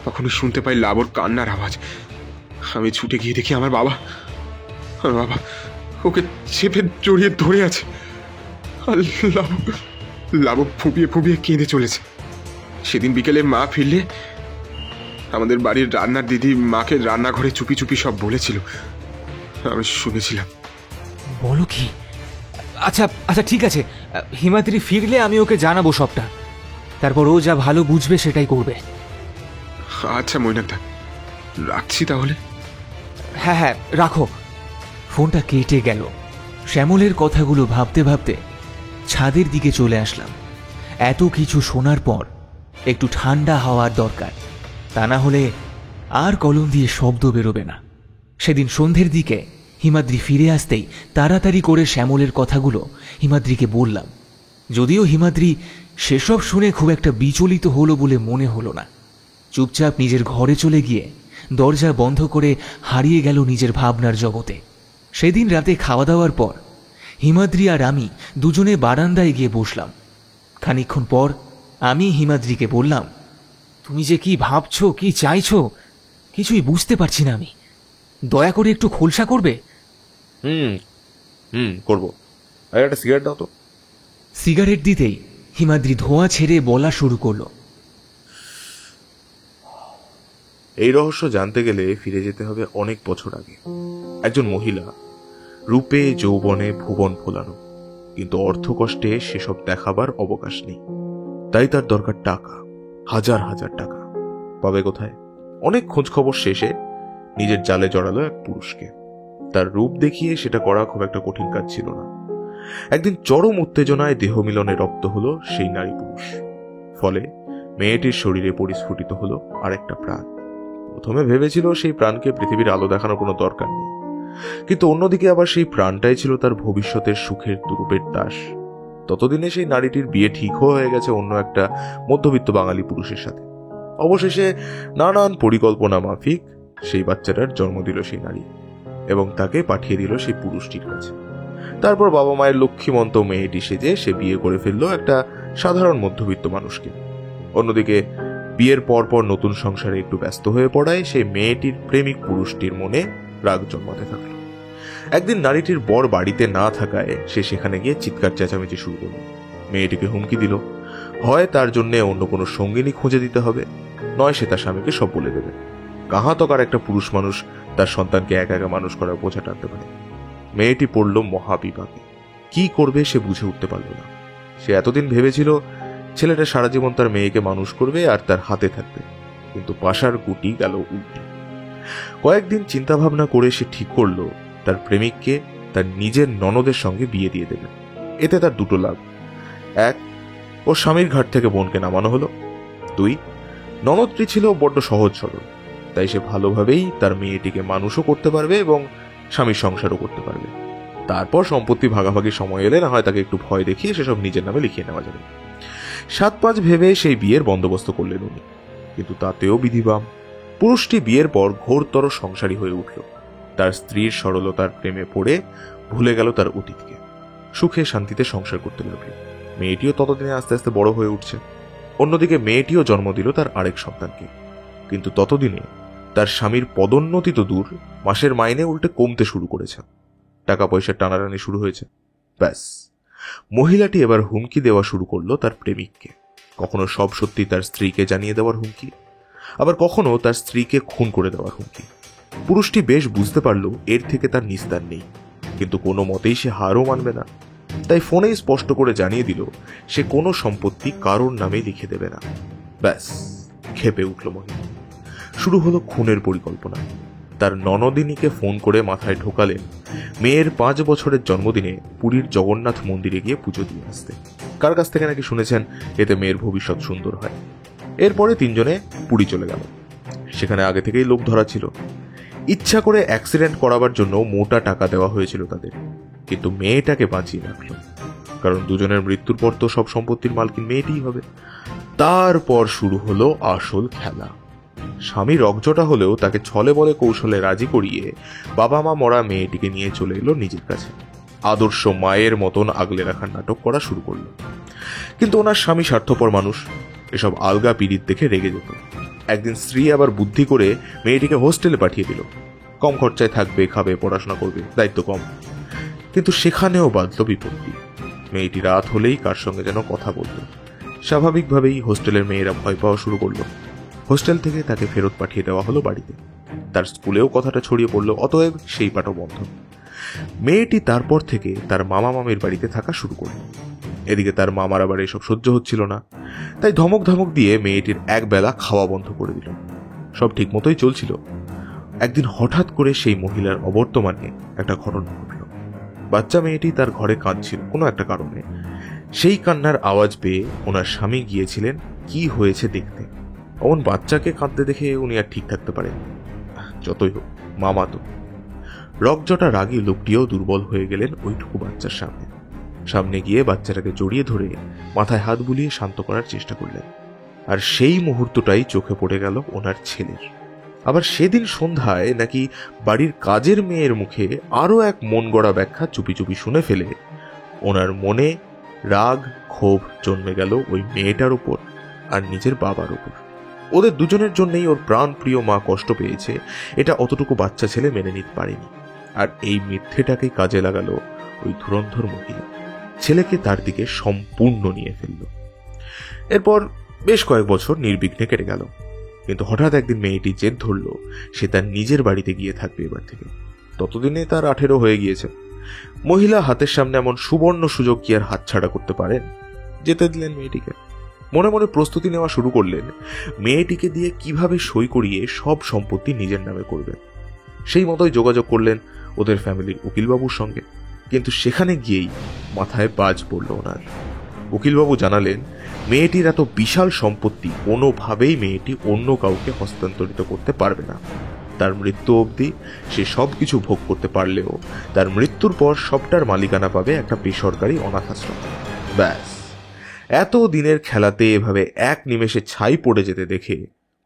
তখনই শুনতে পাই লাবর কান্নার আওয়াজ। আমি ছুটে গিয়ে দেখি আমার বাবা ওকে চেপে জড়িয়ে ধরে আছে। আর লাবু ফুপিয়ে ফুপিয়ে কেঁদে চলেছে। সেদিন বিকেলে মা ফিরলে আমাদের বাড়ির রান্নার দিদি মাকে রান্নাঘরে চুপি চুপি সব বলেছিল, আমি শুনেছিলাম। বলো কি? আচ্ছা আচ্ছা, ঠিক আছে, হিমাদ্রি ফিরলে আমি ওকে জানাবো সবটা। তারপর ও যা ভালো বুঝবে সেটাই করবে। আচ্ছা মৈনাকদা, রাখছি তাহলে। হ্যাঁ হ্যাঁ, রাখো। ফোনটা কেটে গেল। শ্যামলের কথাগুলো ভাবতে ভাবতে ছাদের দিকে চলে আসলাম। এত কিছু শোনার পর একটু ঠান্ডা হওয়ার দরকার, তা না হলে আর কলম দিয়ে শব্দ বেরোবে না। সেদিন সন্ধ্যের দিকে হিমাদ্রি ফিরে আসতেই তাড়াতাড়ি করে শ্যামলের কথাগুলো হিমাদ্রিকে বললাম। যদিও হিমাদ্রি সেসব শুনে খুব একটা বিচলিত হলো বলে মনে হলো না। চুপচাপ নিজের ঘরে চলে গিয়ে দরজা বন্ধ করে হারিয়ে গেল নিজের ভাবনার জগতে। সেদিন রাতে খাওয়া দাওয়ার পর হিমাদ্রি আর আমি দুজনে বারান্দায় গিয়ে বসলাম। খানিকক্ষণ পর আমি হিমাদ্রিকে বললাম, তুমি যে কি ভাবছো, কি চাইছো, কিছুই বুঝতে পারছি না আমি। দয়া করে একটু খোলসা করবে? করবো। একটা সিগারেট দাও তো। সিগারেট দিতেই হিমাদ্রি ধোঁয়া ছেড়ে বলা শুরু করলো, এই রহস্য জানতে গেলে ফিরে যেতে হবে অনেক বছর আগে। একজন মহিলা, রূপে যৌবনে ভুবন ফোলানো, কিন্তু অর্থকষ্টে সেসব দেখাবার অবকাশ নেই। তাই তার দরকার টাকা, হাজার হাজার টাকা। পাবে কোথায়? অনেক খোঁজ খবর শেষে নিজের জালে জড়ালো এক পুরুষকে। তার রূপ দেখিয়ে সেটা করা খুব একটা কঠিন কাজ ছিল না। একদিন চরম উত্তেজনায় দেহ মিলনে রপ্ত হলো সেই নারী পুরুষ। ফলে মেয়েটির শরীরে পরিস্ফুটিত হলো আরেকটা প্রাণ। প্রথমে ভেবেছিল সেই প্রাণকে পৃথিবীর আলো দেখানোর কোনো দরকার নেই, কিন্তু অন্যদিকে আবার সেই প্রাণটাই ছিল তার ভবিষ্যতের সুখের দুরূপের দাস। ততদিনে সেই নারীটির বিয়ে ঠিক হয়ে গেছে অন্য একটা মধ্যবিত্ত বাঙালি পুরুষের সাথে। অবশেষে নানান পরিকল্পনা মাফিক সেই বাচ্চাটার জন্ম দিল সেই নারী, এবং তাকে পাঠিয়ে দিল সেই পুরুষটির কাছে। তারপর বাবা মায়ের লক্ষ্মীমন্ত মেয়েটি সেজে সে বিয়ে করে ফেললো একটা সাধারণ মধ্যবিত্ত মানুষকে। অন্যদিকে বিয়ের পরপর নতুন সংসারে একটু ব্যস্ত হয়ে পড়ায় সেই মেয়েটির প্রেমিক পুরুষটির মনে রাগ জন্মাতে থাকলো। একদিন নারীটির বর বাড়িতে না থাকায় সে সেখানে গিয়ে চিৎকার চেঁচামেচি শুরু করল। মেয়েটিকে হুমকি দিল, হয় তার জন্য অন্য কোনো সঙ্গিনী খুঁজে দিতে হবে, নয় সে তার স্বামীকে সব বলে দেবে। কাহাতকার একটা পুরুষ মানুষ তার সন্তানকে একা একা মানুষ করার বোঝা টানতে পারে। মেয়েটি পড়ল মহাবিপাকে। কি করবে সে বুঝে উঠতে পারল না। সে এতদিন ভেবেছিল ছেলেটা সারা জীবন তার মেয়েকে মানুষ করবে আর তার হাতে থাকবে, কিন্তু পাশার গুটি গেল উল্টে। কয়েকদিন চিন্তা ভাবনা করে সে ঠিক করলো তার প্রেমিককে তার নিজের ননদের সঙ্গে বিয়ে দিয়ে দেবে। এতে তার দুটো লাভ: এক, ওর স্বামীর ঘাট থেকে বোনকে নামানো হলো। দুই, ননদটি ছিল বড্ড সহজ সরল, তাই সে ভালোভাবেই তার মেয়েটিকে মানুষও করতে পারবে এবং স্বামীর সংসারও করতে পারবে। তারপর সম্পত্তি ভাগাভাগি সময় এলে না হয় তাকে একটু ভয় দেখিয়ে সেসব নিজের নামে লিখিয়ে নেওয়া যাবে। 7-5 ভেবে সেই বিয়ের বন্দোবস্ত করলেন উনি, কিন্তু তাতেও বিধিবাম। পুরুষটি বিয়ের পর ঘোরতর সংসারী হয়ে উঠল। তার স্ত্রীর সরলতার প্রেমে পড়ে ভুলে গেল তার অতীতকে। সুখে শান্তিতে সংসার করতে লাগলো। মেয়েটিও ততদিনে আস্তে আস্তে বড় হয়ে উঠছে। অন্যদিকে মেয়েটিও জন্ম দিল তার আরেক সন্তানকে। কিন্তু ততদিনে তার স্বামীর পদোন্নতি তো দূর, মাসের মাইনে উল্টে কমতে শুরু করেছে। টাকা পয়সার টানাটানি শুরু হয়েছে। ব্যাস, মহিলাটি এবার হুমকি দেওয়া শুরু করলো তার প্রেমিককে। কখনো সব সত্যি তার স্ত্রীকে জানিয়ে দেওয়ার হুমকি, আবার কখনো তার স্ত্রীকে খুন করে দেওয়ার হুমকি। পুরুষটি বেশ বুঝতে পারলো এর থেকে তার নিস্তার নেই, কিন্তু কোনো মতেই সে হারও মানবে না। তাই ফোনেই স্পষ্ট করে জানিয়ে দিল সে কোনো সম্পত্তি কারোর নামে লিখে দেবে না। ব্যাস, ক্ষেপে উঠল মহিলা। শুরু হলো খুনের পরিকল্পনা। তার ননদিনীকে ফোন করে মাথায় ঢোকালেন মেয়ের 5 বছরের জন্মদিনে পুরীর জগন্নাথ মন্দিরে গিয়ে পুজো দিয়ে আসতে। কার কাছ থেকে নাকি শুনেছেন এতে মেয়ের ভবিষ্যৎ সুন্দর হয়। এরপরে 3 জনে পুরী চলে গেল। সেখানে আগে থেকেই লোক ধরা ছিল। ইচ্ছা করে অ্যাক্সিডেন্ট করাবার জন্য মোটা টাকা দেওয়া হয়েছিল তাদের, কিন্তু মেয়েটাকে বাঁচিয়ে রাখল, কারণ দুজনের মৃত্যুর পর তো সব সম্পত্তির মালকিন মেয়েটিই হবে। তারপর শুরু হলো আসল খেলা। স্বামী রকজটা হলেও তাকে ছলে বলে কৌশলে রাজি করিয়ে বাবা মা মরা মেয়েটিকে নিয়ে চলে এলো নিজের কাছে। আদর্শ মায়ের মতন আগলে রাখার নাটক করা শুরু করলো। কিন্তু ওনার স্বামী স্বার্থপর মানুষ, এসব আলগা পীড়িত দেখে রেগে যেত। একদিন স্ত্রী আবার বুদ্ধি করে মেয়েটিকে হোস্টেলে পাঠিয়ে দিল। কম খরচায় থাকবে, খাবে, পড়াশোনা করবে, দায়িত্ব কম। কিন্তু সেখানেও বাঁধল বিপত্তি। মেয়েটি রাত হলেই কার সঙ্গে যেন কথা বলতো। স্বাভাবিকভাবেই হোস্টেলের মেয়েরা ভয় পাওয়া শুরু করলো। হোস্টেল থেকে তাকে ফেরত পাঠিয়ে দেওয়া হলো বাড়িতে। তার স্কুলেও কথাটা ছড়িয়ে পড়লো, অতএব সেই পাঠও বন্ধ। মেয়েটি তারপর থেকে তার মামা মামির বাড়িতে থাকা শুরু করল। এদিকে তার মামার আবার এসব সহ্য হচ্ছিল না, তাই ধমক ধমক দিয়ে মেয়েটির একবেলা খাওয়া বন্ধ করে দিল। সব ঠিক মতোই চলছিল। একদিন হঠাৎ করে সেই মহিলার অবর্তমানে একটা ঘটনা ঘটল। বাচ্চা মেয়েটি তার ঘরে কাঁদছিল কোনো একটা কারণে। সেই কান্নার আওয়াজ পেয়ে ওনার স্বামী গিয়েছিলেন কি হয়েছে দেখতে। অমন বাচ্চাকে কাঁদতে দেখে উনি আর ঠিক থাকতে পারেন। যতই হোক, মামা তো। রকজটা রাগী লোকটিও দুর্বল হয়ে গেলেন ওইটুকু বাচ্চার সামনে। সামনে গিয়ে বাচ্চাটাকে জড়িয়ে ধরে মাথায় হাত বুলিয়ে শান্ত করার চেষ্টা করলেন। আর সেই মুহূর্তটাই চোখে পড়ে গেল ওনার ছেলের। আবার সেদিন সন্ধ্যায় নাকি বাড়ির কাজের মেয়ের মুখে আরো এক মন গড়া ব্যাখ্যা চুপি চুপি শুনে ফেলে ওনার মনে রাগ ক্ষোভ জন্মে গেল ওই মেয়েটার উপর আর নিজের বাবার উপর। ওদের দুজনের জন্যই ওর প্রাণ প্রিয় মা কষ্ট পেয়েছে, এটা অতটুকু বাচ্চা ছেলে মেনে নিতে পারেনি। আর এই মিথ্যেটাকেই কাজে লাগালো ওই ধুরন্ধর মহিলা। ছেলেকে তার দিকে সম্পূর্ণ নিয়ে ফেলল। এরপর বেশ কয়েক বছর নির্বিঘ্নে কেটে গেল। কিন্তু হঠাৎ একদিন মেয়েটি জেদ ধরল সে তার নিজের বাড়িতে গিয়ে থাকবে এবার থেকে। ততদিনে তার 18 হয়ে গিয়েছে। মহিলা হাতের সামনে এমন সুবর্ণ সুযোগ কি আর হাতছাড়া করতে পারেন? যেতে দিলেন মেয়েটিকে। মনে মনে প্রস্তুতি নেওয়া শুরু করলেন মেয়েটিকে দিয়ে কিভাবে সই করিয়ে সব সম্পত্তি নিজের নামে করবেন। সেই মতোই যোগাযোগ করলেন ওদের ফ্যামিলির উকিলবাবুর সঙ্গে। কিন্তু সেখানে গিয়েই মাথায় বাজ পড়ল ওনার। উকিলবাবু জানালেন মেয়েটির এত বিশাল সম্পত্তি কোনোভাবেই মেয়েটি অন্য কাউকে হস্তান্তরিত করতে পারবে না। তার মৃত্যু অবধি সে সবকিছু ভোগ করতে পারলেও তার মৃত্যুর পর সবটার মালিকানা পাবে একটা বেসরকারি অনাথ আশ্রম। ব্যাস, এত দিনের খেলাতে এভাবে এক নিমেষে ছাই পড়ে যেতে দেখে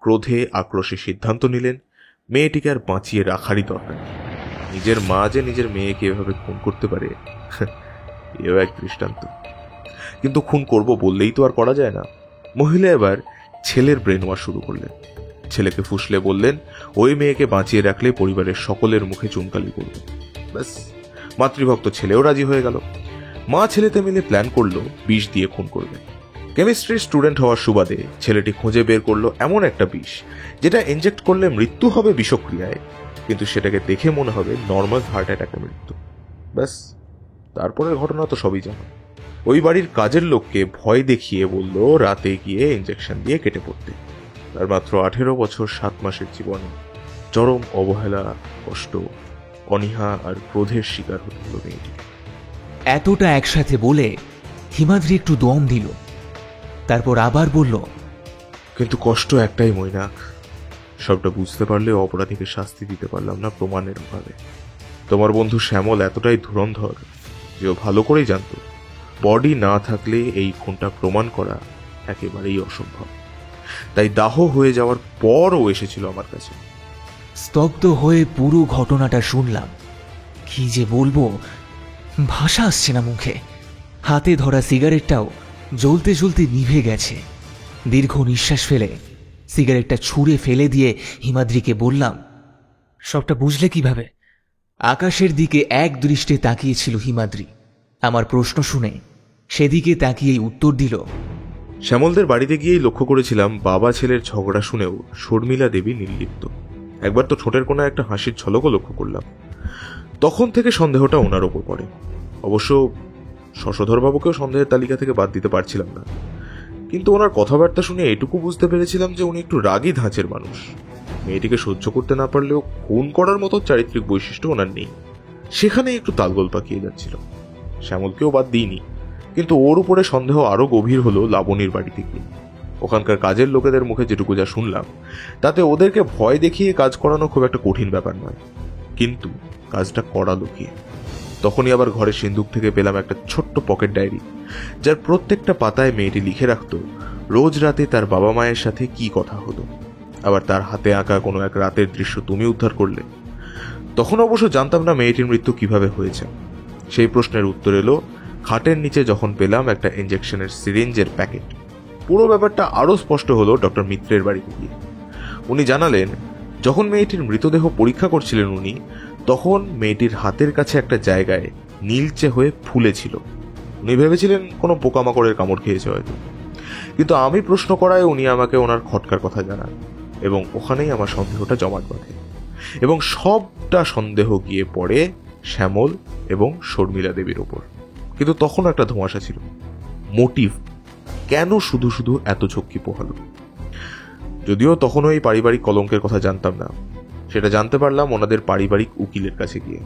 ক্রোধে আক্রোশে সিদ্ধান্ত নিলেন মেয়েটিকে আর বাঁচিয়ে রাখারই দরকার। নিজের মা যে নিজের মেয়েকে এভাবে খুন করতে পারে এও এক দৃষ্টান্ত। কিন্তু খুন করব বললেই তো আর করা যায় না। মহিলা এবার ছেলের ব্রেন ওয়াশ শুরু করলেন। ছেলেকে ফুসলে বললেন ওই মেয়েকে বাঁচিয়ে রাখলে পরিবারের সকলের মুখে চুনকালি করবে। ব্যাস, মাতৃভক্ত ছেলেও রাজি হয়ে গেল। মা ছেলেতে মিলে প্ল্যান করলো বিষ দিয়ে খুন করবে। কেমিস্ট্রির স্টুডেন্ট হওয়ার সুবাদে ছেলেটি খুঁজে বের করলো এমন একটা বিষ যেটা ইনজেক্ট করলে মৃত্যু হবে বিষক্রিয়ায়, কিন্তু সেটাকে দেখে মনে হবে নর্মাল হার্ট অ্যাটাকে মৃত্যু। ব্যাস, তারপরের ঘটনা তো সবই জানো। ওই বাড়ির কাজের লোককে ভয় দেখিয়ে বলল রাতে গিয়ে ইনজেকশন দিয়ে কেটে পড়তে। তার মাত্র 18 বছর 7 মাসের জীবনে চরম অবহেলা, কষ্ট, অনীহা আর ক্রোধের শিকার হতে হলো মেয়েটি। এতটা একসাথে বলে হিমাদ্রি একটু দম দিল, তারপর আবার বলল, কিন্তু কষ্ট একটাই মৈনাক, সবটা বুঝতে পারলে অপরাধীকে শাস্তি দিতে পারলাম না প্রমাণের অভাবে। তোমার বন্ধু শ্যামল এতটাই ধুরন্ধর যে ও ভালো করেই জানত বডি না থাকলে এই খুনটা প্রমাণ করা একেবারেই অসম্ভব। তাই দাহ হয়ে যাওয়ার পর ও এসেছিল আমার কাছে। স্তব্ধ হয়ে পুরো ঘটনাটা শুনলাম। কি যে বলবো, ভাষা আসছে না মুখে। হাতে ধরা সিগারেটটাও জ্বলতে জ্বলতে নিভে গেছে। দীর্ঘ নিঃশ্বাস ফেলে সিগারেটটা ছুঁড়ে ফেলে দিয়ে হিমাদ্রিকে বললাম, সবটা বুঝলে কিভাবে? আকাশের দিকে এক দৃষ্টে তাকিয়েছিল হিমাদ্রি। আমার প্রশ্ন শুনে সেদিকে তাকিয়েই উত্তর দিল, শ্যামলদের বাড়িতে গিয়েই লক্ষ্য করেছিলাম বাবা ছেলের ঝগড়া শুনেও শর্মিলা দেবী নির্লিপ্ত। একবার তো ঠোঁটের কোণে একটা হাসির ঝলকও লক্ষ্য করলাম। তখন থেকে সন্দেহটা ওনার ওপর পড়ে। অবশ্য শশধরবাবুকেও সন্দেহের তালিকা থেকে বাদ দিতে পারছিলাম না, কিন্তু ওনার কথাবার্তা শুনে এটুকু বুঝতে পেরেছিলাম যে উনি একটু রাগী ধাঁচের মানুষ। মেয়েটিকে সহ্য করতে না পারলেও খুন করার মতো চারিত্রিক বৈশিষ্ট্য ওনার নেই। সেখানেই একটু তালগোল পাকিয়ে যাচ্ছিল। শ্যামলকেও বাদ দিইনি, কিন্তু ওর উপরে সন্দেহ আরো গভীর হলো লাবণীর বাড়িতে গিয়ে। ওখানকার কাজের লোকেদের মুখে যেটুকু যা শুনলাম তাতে ওদেরকে ভয় দেখিয়ে কাজ করানো খুব একটা কঠিন ব্যাপার নয়, কিন্তু কাজটা করালো কে? তখনই আবার ঘরের সিন্দুক থেকে পেলাম একটা ছোট্ট পকেট ডায়েরি, যার প্রত্যেকটা পাতায় মেয়েটি লিখে রাখতো রোজ রাতে তার বাবা মায়ের সাথে কি কথা হলো। আবার তার হাতে আঁকা কোনো এক রাতের দৃশ্য তুমি উদ্ধার করলে। তখন অবশ্য জানতাম না মেয়েটির মৃত্যু কিভাবে হয়েছে। সেই প্রশ্নের উত্তর এলো খাটের নিচে যখন পেলাম একটা ইনজেকশনের সিরিঞ্জের প্যাকেট। পুরো ব্যাপারটা আরো স্পষ্ট হলো ডক্টর মিত্রের বাড়িতে গিয়ে। উনি জানালেন যখন মেয়েটির মৃতদেহ পরীক্ষা করছিলেন উনি, তখন মেয়েটির হাতের কাছে একটা জায়গায় নীলচে হয়ে ফুলেছিল। উনি ভেবেছিলেন কোনো পোকামাকড়ের কামড় খেয়েছে হয়তো, কিন্তু আমি প্রশ্ন করায় উনি আমাকে ওনার খটকার কথা জানান এবং ওখানেই আমার সন্দেহটা জমাট বাঁধে। এবং সবটা সন্দেহ গিয়ে পড়ে শ্যামল এবং শর্মিলা দেবীর ওপর। কিন্তু তখন একটা ধোঁয়াশা ছিল, মোটিভ। কেন শুধু শুধু এত ঝক্কি পোহালো? যদিও তখনও এই পারিবারিক কলঙ্কের কথা জানতাম না, সেটা জানতে পারলাম ওনাদের পারিবারিক উকিলের কাছে গিয়ে।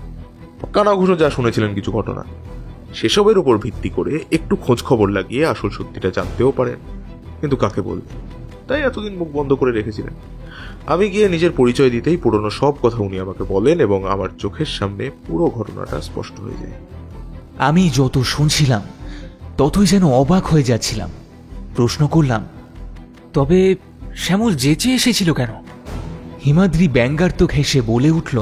কানাঘুষো যা শুনেছিলেন কিছু ঘটনা, সেসবের উপর ভিত্তি করে একটু খোঁজ খবর লাগিয়ে আসল সত্যিটা জানতেও পারেন, কিন্তু কাকে বলবেন? তাই এতদিন মুখ বন্ধ করে রেখেছিলেন। আমি গিয়ে নিজের পরিচয় দিতেই পুরনো সব কথা উনি আমাকে বলেন এবং আমার চোখের সামনে পুরো ঘটনাটা স্পষ্ট হয়ে যায়। আমি যত শুনছিলাম ততই যেন অবাক হয়ে যাচ্ছিলাম। প্রশ্ন করলাম, তবে শ্যামল যেচে এসেছিল কেন? হিমাদ্রি ব্যঙ্গাত্মক হেসে বলে উঠল,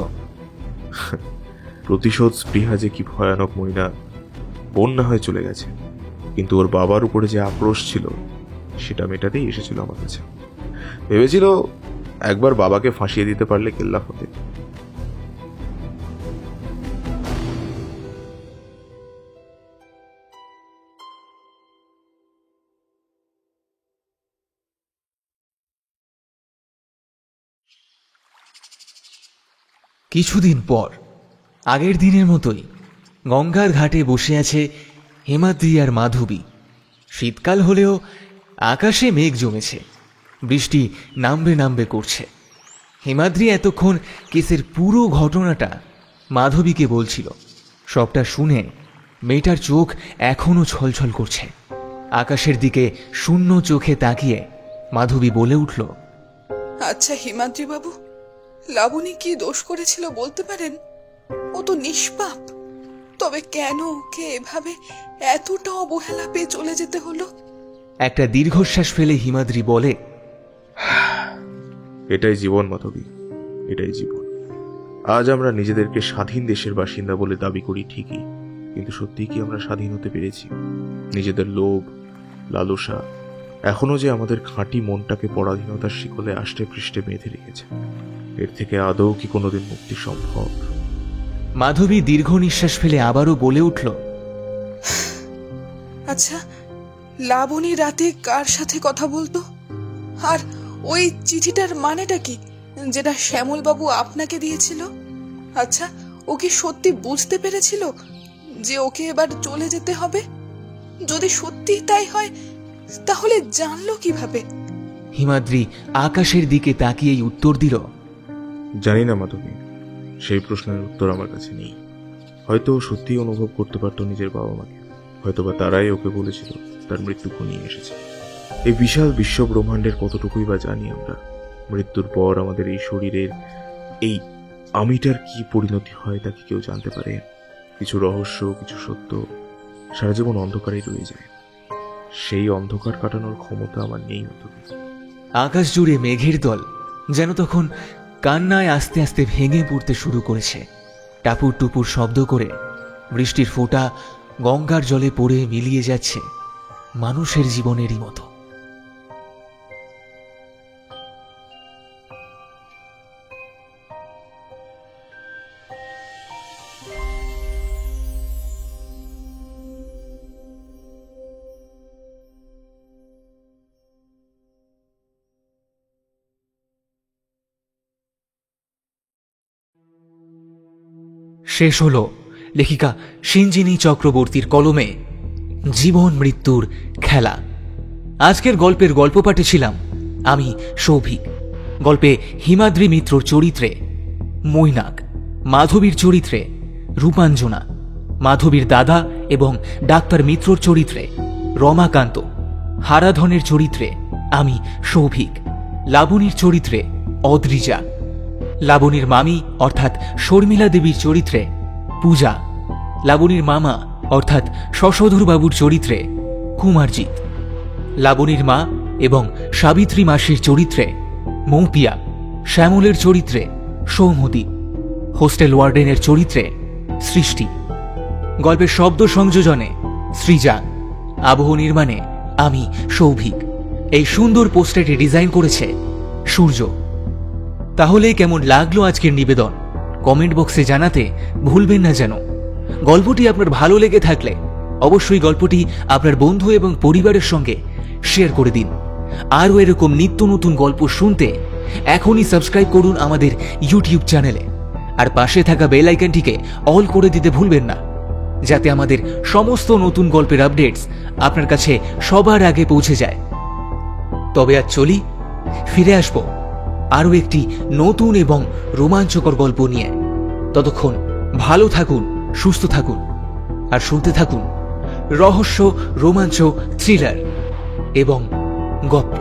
প্রতিশোধ স্পৃহা যে কি ভয়ানক মইনা। বোন না হয়ে চলে গেছে, কিন্তু ওর বাবার উপরে যে আক্রোশ ছিল সেটা মেটাতেই এসেছিল আমার কাছে। ভেবেছিল একবার বাবাকে ফাঁসিয়ে দিতে পারলে কেল্লা হতে। কিছুদিন পর আগের দিনের মতোই গঙ্গার ঘাটে বসে আছে হিমাদ্রি আর মাধবী। শীতকাল হলেও আকাশে মেঘ জমেছে, বৃষ্টি নামবে নামবে করছে। হিমাদ্রি এতক্ষণ কেসের পুরো ঘটনাটা মাধবীকে বলছিল। সবটা শুনে মেয়েটার চোখ এখনো ছলছল করছে। আকাশের দিকে শূন্য চোখে তাকিয়ে মাধবী বলে উঠল, আচ্ছা হিমাদ্রি বাবু, লাবণী কি দোষ করেছিল বলতে পারেন? ও তো নিষ্পাপ, তবে কেন ওকে এভাবে এতটা অবহেলা পেয়ে চলে যেতে হলো? একটা দীর্ঘশ্বাস ফেলে হিমাদ্রি বলে, এটাই জীবন মাধবী, এটাই জীবন। আজ আমরা নিজেদেরকে স্বাধীন দেশের বাসিন্দা বলে দাবি করি ঠিকই, কিন্তু সত্যিই কি আমরা স্বাধীন হতে পেরেছি? নিজেদের লোভ, লালসা এখনো যে আমাদের খাঁটি মনটাকে পরাধীনতার শিকলে আষ্টে পৃষ্ঠে বেঁধে রেখেছে। এর থেকে আদৌ কি কোনোদিন মুক্তি সম্ভব? মাধবী দীর্ঘ নিঃশ্বাস ফেলে আবারও বলে উঠল, আচ্ছা, লাবণী রাতে কার সাথে কথা বলতো? আর ওই চিঠিটার মানেটা কি, যেটা শ্যামল বাবু আপনাকে দিয়েছিল? আচ্ছা, ও কি সত্যি বুঝতে পেরেছিল যে ওকে এবার চলে যেতে হবে? যদি সত্যি তাই হয়, তাহলে জানলো কিভাবে? হিমাদ্রি আকাশের দিকে তাকিয়েই উত্তর দিল, জানি না মাধবী, সেই প্রশ্নের উত্তর আমার কাছে নেই। হয়তো সত্যিই অনুভব করতে পারতো নিজের বাবা মাকে, হয়তোবা তারাই ওকে বলেছিল তার মৃত্যু ঘনিয়ে এসেছে। এই বিশাল বিশ্ব ব্রহ্মাণ্ডের কতটুকুই বা জানি আমরা? মৃত্যুর পর আমাদের এই শরীরের এই আমিটার কি পরিণতি হয় তা কি কেউ জানতে পারে? কিছু রহস্য, কিছু সত্য সারা জীবন অন্ধকারেই রয়ে যায়। সেই অন্ধকার কাটানোর ক্ষমতা আমার নেই মাধবী। আকাশ জুড়ে মেঘের দল যেন তখন কান্নায় আস্তে আস্তে ভেঙে পড়তে শুরু করেছে। টাপুর টুপুর শব্দ করে বৃষ্টির ফোঁটা গঙ্গার জলে পড়ে মিলিয়ে যাচ্ছে মানুষের জীবনেরই মতো। শেষ হল লেখিকা সিঞ্জিনী চক্রবর্তীর কলমে জীবন মৃত্যুর খেলা। আজকের গল্পের গল্প পাঠে ছিলাম আমি সৌভিক। গল্পে হিমাদ্রি মিত্রর চরিত্রে মৈনাক, মাধবীর চরিত্রে রূপাঞ্জনা, মাধবীর দাদা এবং ডাক্তার মিত্রর চরিত্রে রমাকান্ত, হারাধনের চরিত্রে আমি সৌভিক, লাবণীর চরিত্রে অদ্রিজা, লাবণীর মামি অর্থাৎ শর্মিলা দেবীর চরিত্রে পূজা, লাবণীর মামা অর্থাৎ শশধর বাবুর চরিত্রে কুমারজিৎ, লাবণীর মা এবং সাবিত্রী মাসির চরিত্রে মৌপিয়া, শ্যামলের চরিত্রে সৌমদীপ, হোস্টেল ওয়ার্ডেনের চরিত্রে সৃষ্টি। গল্পের শব্দ সংযোজনে সৃজা, আবহ নির্মাণে আমি সৌভিক। এই সুন্দর পোস্টারটি ডিজাইন করেছে সূর্য। তাহলে কেমন লাগলো আজকের নিবেদন কমেন্ট বক্সে জানাতে ভুলবেন না যেন। গল্পটি আপনার ভালো লেগে থাকলে অবশ্যই গল্পটি আপনার বন্ধু এবং পরিবারের সঙ্গে শেয়ার করে দিন। আরও এরকম নিত্য নতুন গল্প শুনতে এখনই সাবস্ক্রাইব করুন আমাদের ইউটিউব চ্যানেলে, আর পাশে থাকা বেল আইকনটিকে অল করে দিতে ভুলবেন না, যাতে আমাদের সমস্ত নতুন গল্পের আপডেটস আপনার কাছে সবার আগে পৌঁছে যায়। তবে আজ চলি, ফিরে আসবো আরও একটি নতুন এবং রোমাঞ্চকর গল্প নিয়ে। ততক্ষণ ভালো থাকুন, সুস্থ থাকুন আর শুনতে থাকুন রহস্য, রোমাঞ্চ, থ্রিলার এবং গল্প।